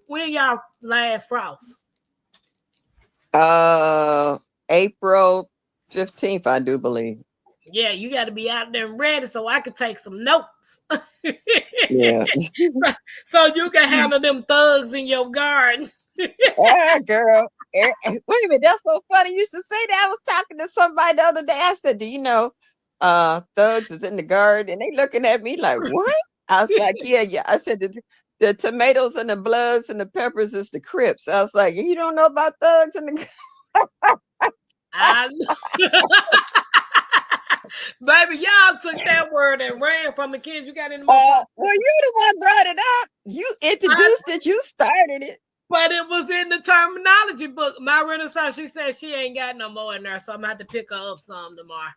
When y'all last frost? Uh, April 15th, I do believe. Yeah, you got to be out there and ready so I can take some notes. Yeah. So you can handle them thugs in your garden. Ah, girl. Wait a minute, that's so funny. You should say that. I was talking to somebody the other day. I said, "Do you know thugs is in the garden?" And they looking at me like, "What?" I was like, "Yeah, yeah." I said the tomatoes and the bloods and the peppers is the Crips. I was like, "You don't know about thugs and the I Baby, y'all took that word and ran from the kids. You got any more well, politics? you the one brought it up. You introduced it, you started it. But it was in the terminology book. My Renaissance, she said she ain't got no more in there, so I'm gonna have to pick her up some tomorrow.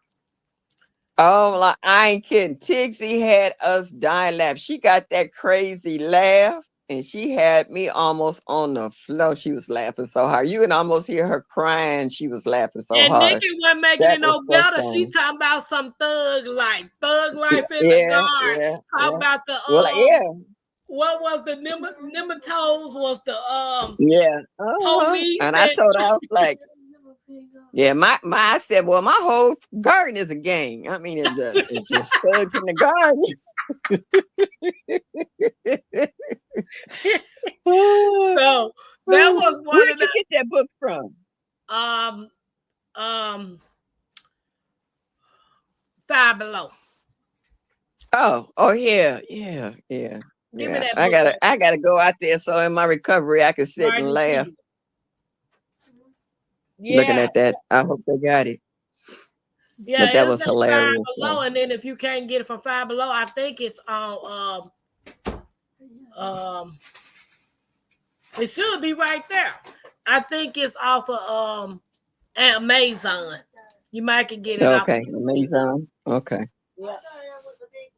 Oh, like, I ain't kidding. Tigsy had us dying laugh. She got that crazy laugh. and she had me almost on the floor. She was laughing so hard. You can almost hear her crying. She was laughing so And hard. Nikki wasn't making That it was no so better. She funny. talking about some thug life in the Yeah, guard. yeah, Talk yeah. about the Well, yeah, what was the nematodes was the yeah. police And I and told her, I was like, yeah, I said, well, my whole garden is a gang. I mean, it's just thugs in the garden. so that was one of Where'd you the get that book from? um um Five Below. Oh yeah. Give me that I book gotta go out there so in my recovery I can sit right and in laugh season. looking Yeah, at that. I hope they got it. yeah, But that it's was at Five hilarious Below, though. and then if you can't get it from Five Below, I think it's on it should be right there. I think it's off of Amazon. You might can get it off Okay, of Amazon. amazing. Okay. Yeah.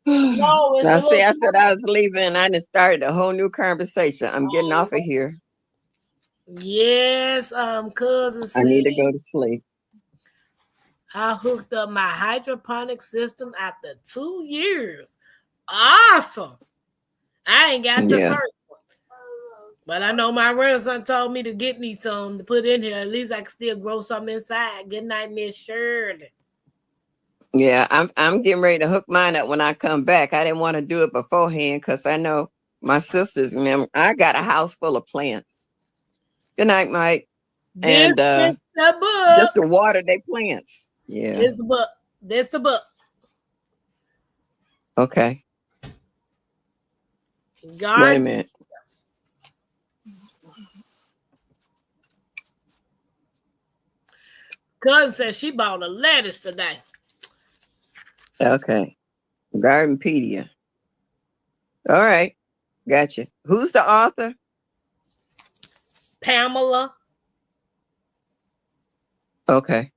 No, it's a Now see, little I said I was leaving and I just started a whole new conversation. I'm getting off of here. yes, cousin I said need to go to sleep. I hooked up my hydroponic system after 2 years. Awesome. I ain't got the Yeah. first one. But I know my grandson told me to get me some to put in here. At least I can still grow something inside. Good night, Miss Shirley. Yeah, I'm getting ready to hook mine up when I come back. I didn't want to do it beforehand because I know my sisters and them. I got a house full of plants. Good night, Mike. This And is the just book. to water their plants. Yeah. It's the book. This the book. Okay. Wait a Garden. minute. Cousin said she bought a lettuce today. Okay. Gardenpedia. All right. Gotcha. Who's the author? Pamela. Okay.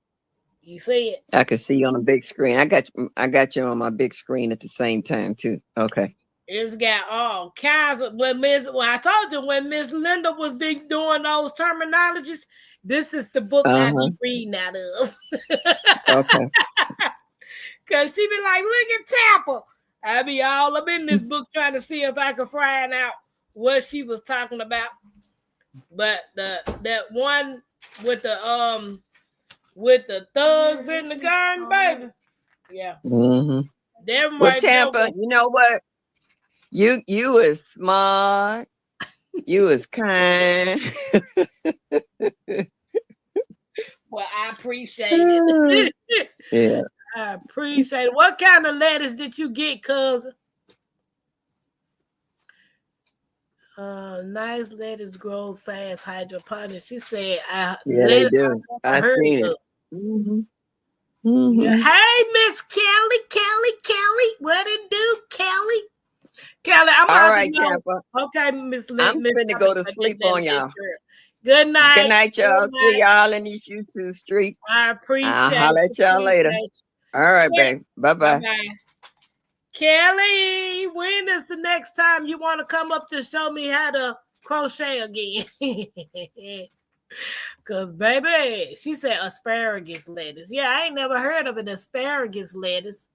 You see it? I can see you on a big screen. I got you on my big screen at the same time too. Okay. It's got all kinds of I told you when Miss Linda was big doing those terminologies, this is the book I Uh-huh. be reading out of. Okay. Cause she be like, look at Tampa. I be all up in this book trying to see if I can find out what she was talking about. But that one with the thugs in the garden, baby. Yeah. Mm-hmm. Them Well, right Tampa, there. you know what? You was smart. You was kind. Well, I appreciate it. Yeah. I appreciate it. What kind of lettuce did you get, cousin? Nice lettuce grows fast, hydroponics. She said, Yeah, they lettuce do. I I heard seen it. of. Mm-hmm. Yeah. Mm-hmm. Hey, Miss Kelly, what it do, Kelly? Kelly, I'm All about to right, know. Tampa. Okay, Miss I'm Miss finna go to sleep on y'all. Good Good night. night, y'all. See y'all in these YouTube streets. I I'll appreciate holler at y'all later. you. All right, babe. Bye-bye. Bye-bye. Kelly, when is the next time you want to come up to show me how to crochet again? Because, baby, she said asparagus lettuce. Yeah, I ain't never heard of an asparagus lettuce.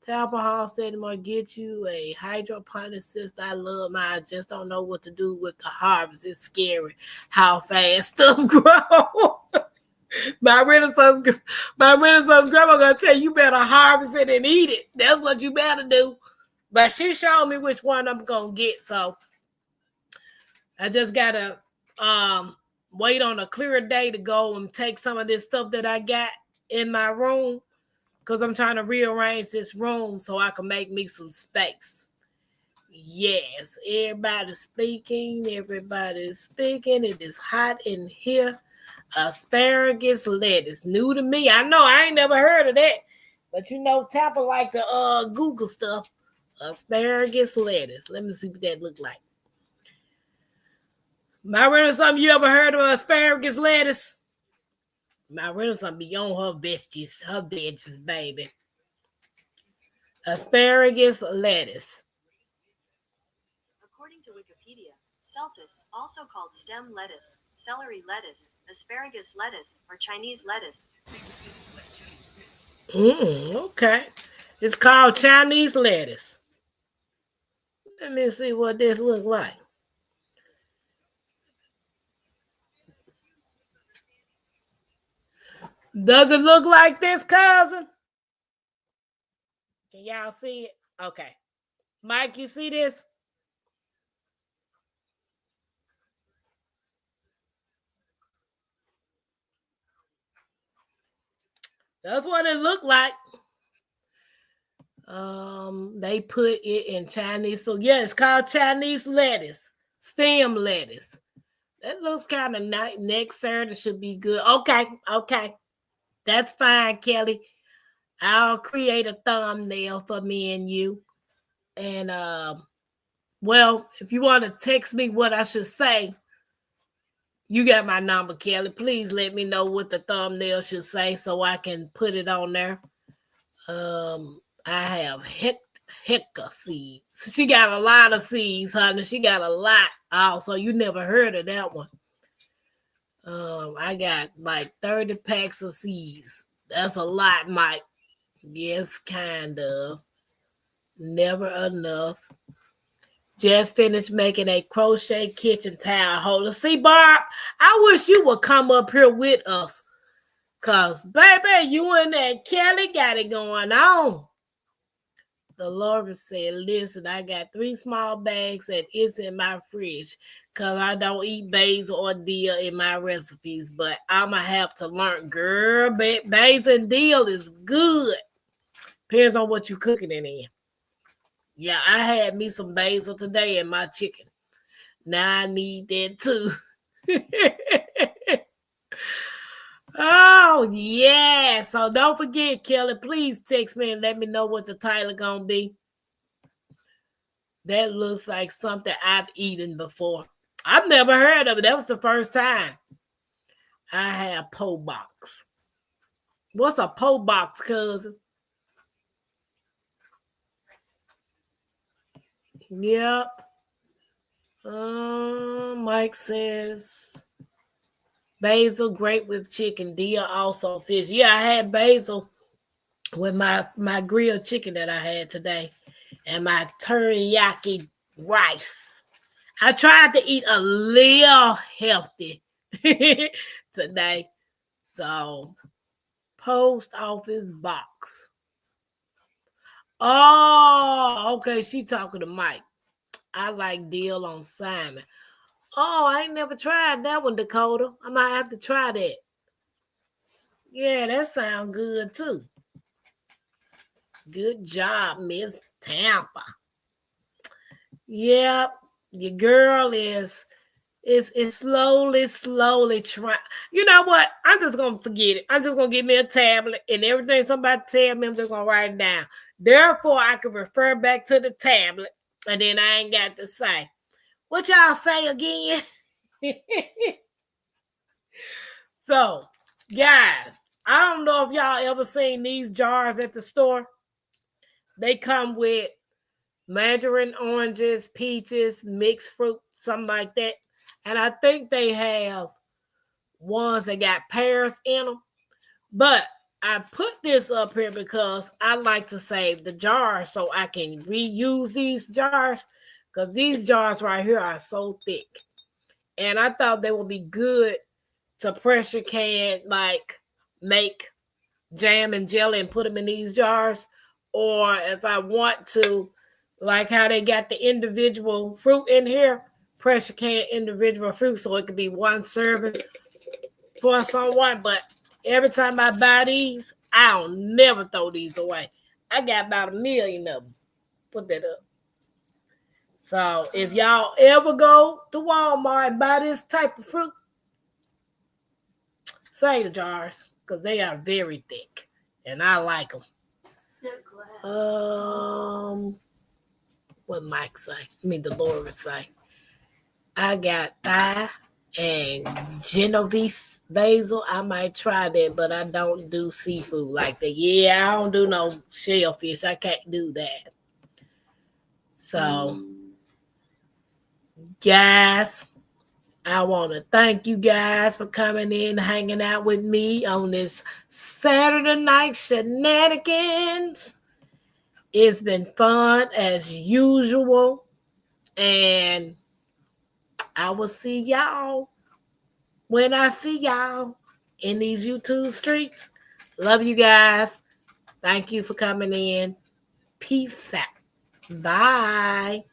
Tampa Hall said I'm going to get you a hydroponic system. I love mine. I just don't know what to do with the harvest. It's scary how fast stuff grows. My Renaissance grandma gonna tell you better harvest it and eat it. That's what you better do. But she showed me which one I'm gonna get, so I just gotta wait on a clear day to go and take some of this stuff that I got in my room because I'm trying to rearrange this room so I can make me some space. Yes, everybody's speaking. It is hot in here. Asparagus lettuce, new to me. I know I ain't never heard of that, but you know, Tampa like to Google stuff. Asparagus lettuce. Let me see what that look like. My Renaissance, you ever heard of asparagus lettuce? My Renaissance be on her veggies, baby. Asparagus lettuce. According to Wikipedia, Celtis, also called stem lettuce, celery lettuce, asparagus lettuce, or Chinese lettuce. Okay. It's called Chinese lettuce. Let me see what this look like. Does it look like this, cousin? Can y'all see it? Okay. Mike, you see this? That's what it looked like. They put it in Chinese food. Yeah, it's called Chinese lettuce, stem lettuce. That looks kind of nice. Next Saturday should be good. Okay, that's fine, Kelly. I'll create a thumbnail for me and you. And well, if you want to text me what I should say, you got my number, Kelly. Please let me know what the thumbnail should say so I can put it on there. I have Hecka seeds. She got a lot of seeds, honey. She got a lot. Also, you never heard of that one. I got like 30 packs of seeds. That's a lot, Mike. Yes, kind of. Never enough. Just finished making a crochet kitchen towel holder. See, Barb, I wish you would come up here with us. Because, baby, you and that Kelly got it going on. The Lord said, listen, I got 3 small bags and it's in my fridge because I don't eat basil or dill in my recipes. But I'm going to have to learn, girl, basil and dill is good. Depends on what you're cooking it in. Yeah, I had me some basil today in my chicken. Now I need that too. Oh, yeah. So don't forget, Kelly, please text me and let me know what the title gonna be. That looks like something I've eaten before. I've never heard of it. That was the first time I had po box. What's a po box, cousin? Yep. Mike says basil great with chicken. Dia also fish. Yeah, I had basil with my grilled chicken that I had today and my teriyaki rice. I tried to eat a little healthy today. So, post office box. Oh, okay. She talking to Mike. I like deal on Simon. Oh, I ain't never tried that one, Dakota. I might have to try that. Yeah, that sounds good too. Good job, Miss Tampa. Yep, your girl is slowly trying. You know what? I'm just gonna forget it. I'm just gonna give me a tablet and everything somebody tell me, I'm just gonna write it down. Therefore, I can refer back to the tablet, and then I ain't got to say. What y'all say again? So, guys, I don't know if y'all ever seen these jars at the store. They come with mandarin, oranges, peaches, mixed fruit, something like that. And I think they have ones that got pears in them. But I put this up here because I like to save the jars so I can reuse these jars because these jars right here are so thick. And I thought they would be good to pressure can, like make jam and jelly and put them in these jars. Or if I want to, like how they got the individual fruit in here, pressure can individual fruit so it could be one serving for someone. But every time I buy these, I don't never throw these away. I got about 1 million of them. Put that up. So if y'all ever go to Walmart and buy this type of fruit, save the jars because they are very thick and I like them. What Mike say? I mean, Dolores say. I got thigh and Genovese basil. I might try that, but I don't do seafood like that. Yeah, I don't do no shellfish. I can't do that. So, Guys, I want to thank you guys for coming in, hanging out with me on this Saturday night shenanigans. It's been fun as usual. And I will see y'all when I see y'all in these YouTube streets. Love you guys. Thank you for coming in. Peace out. Bye.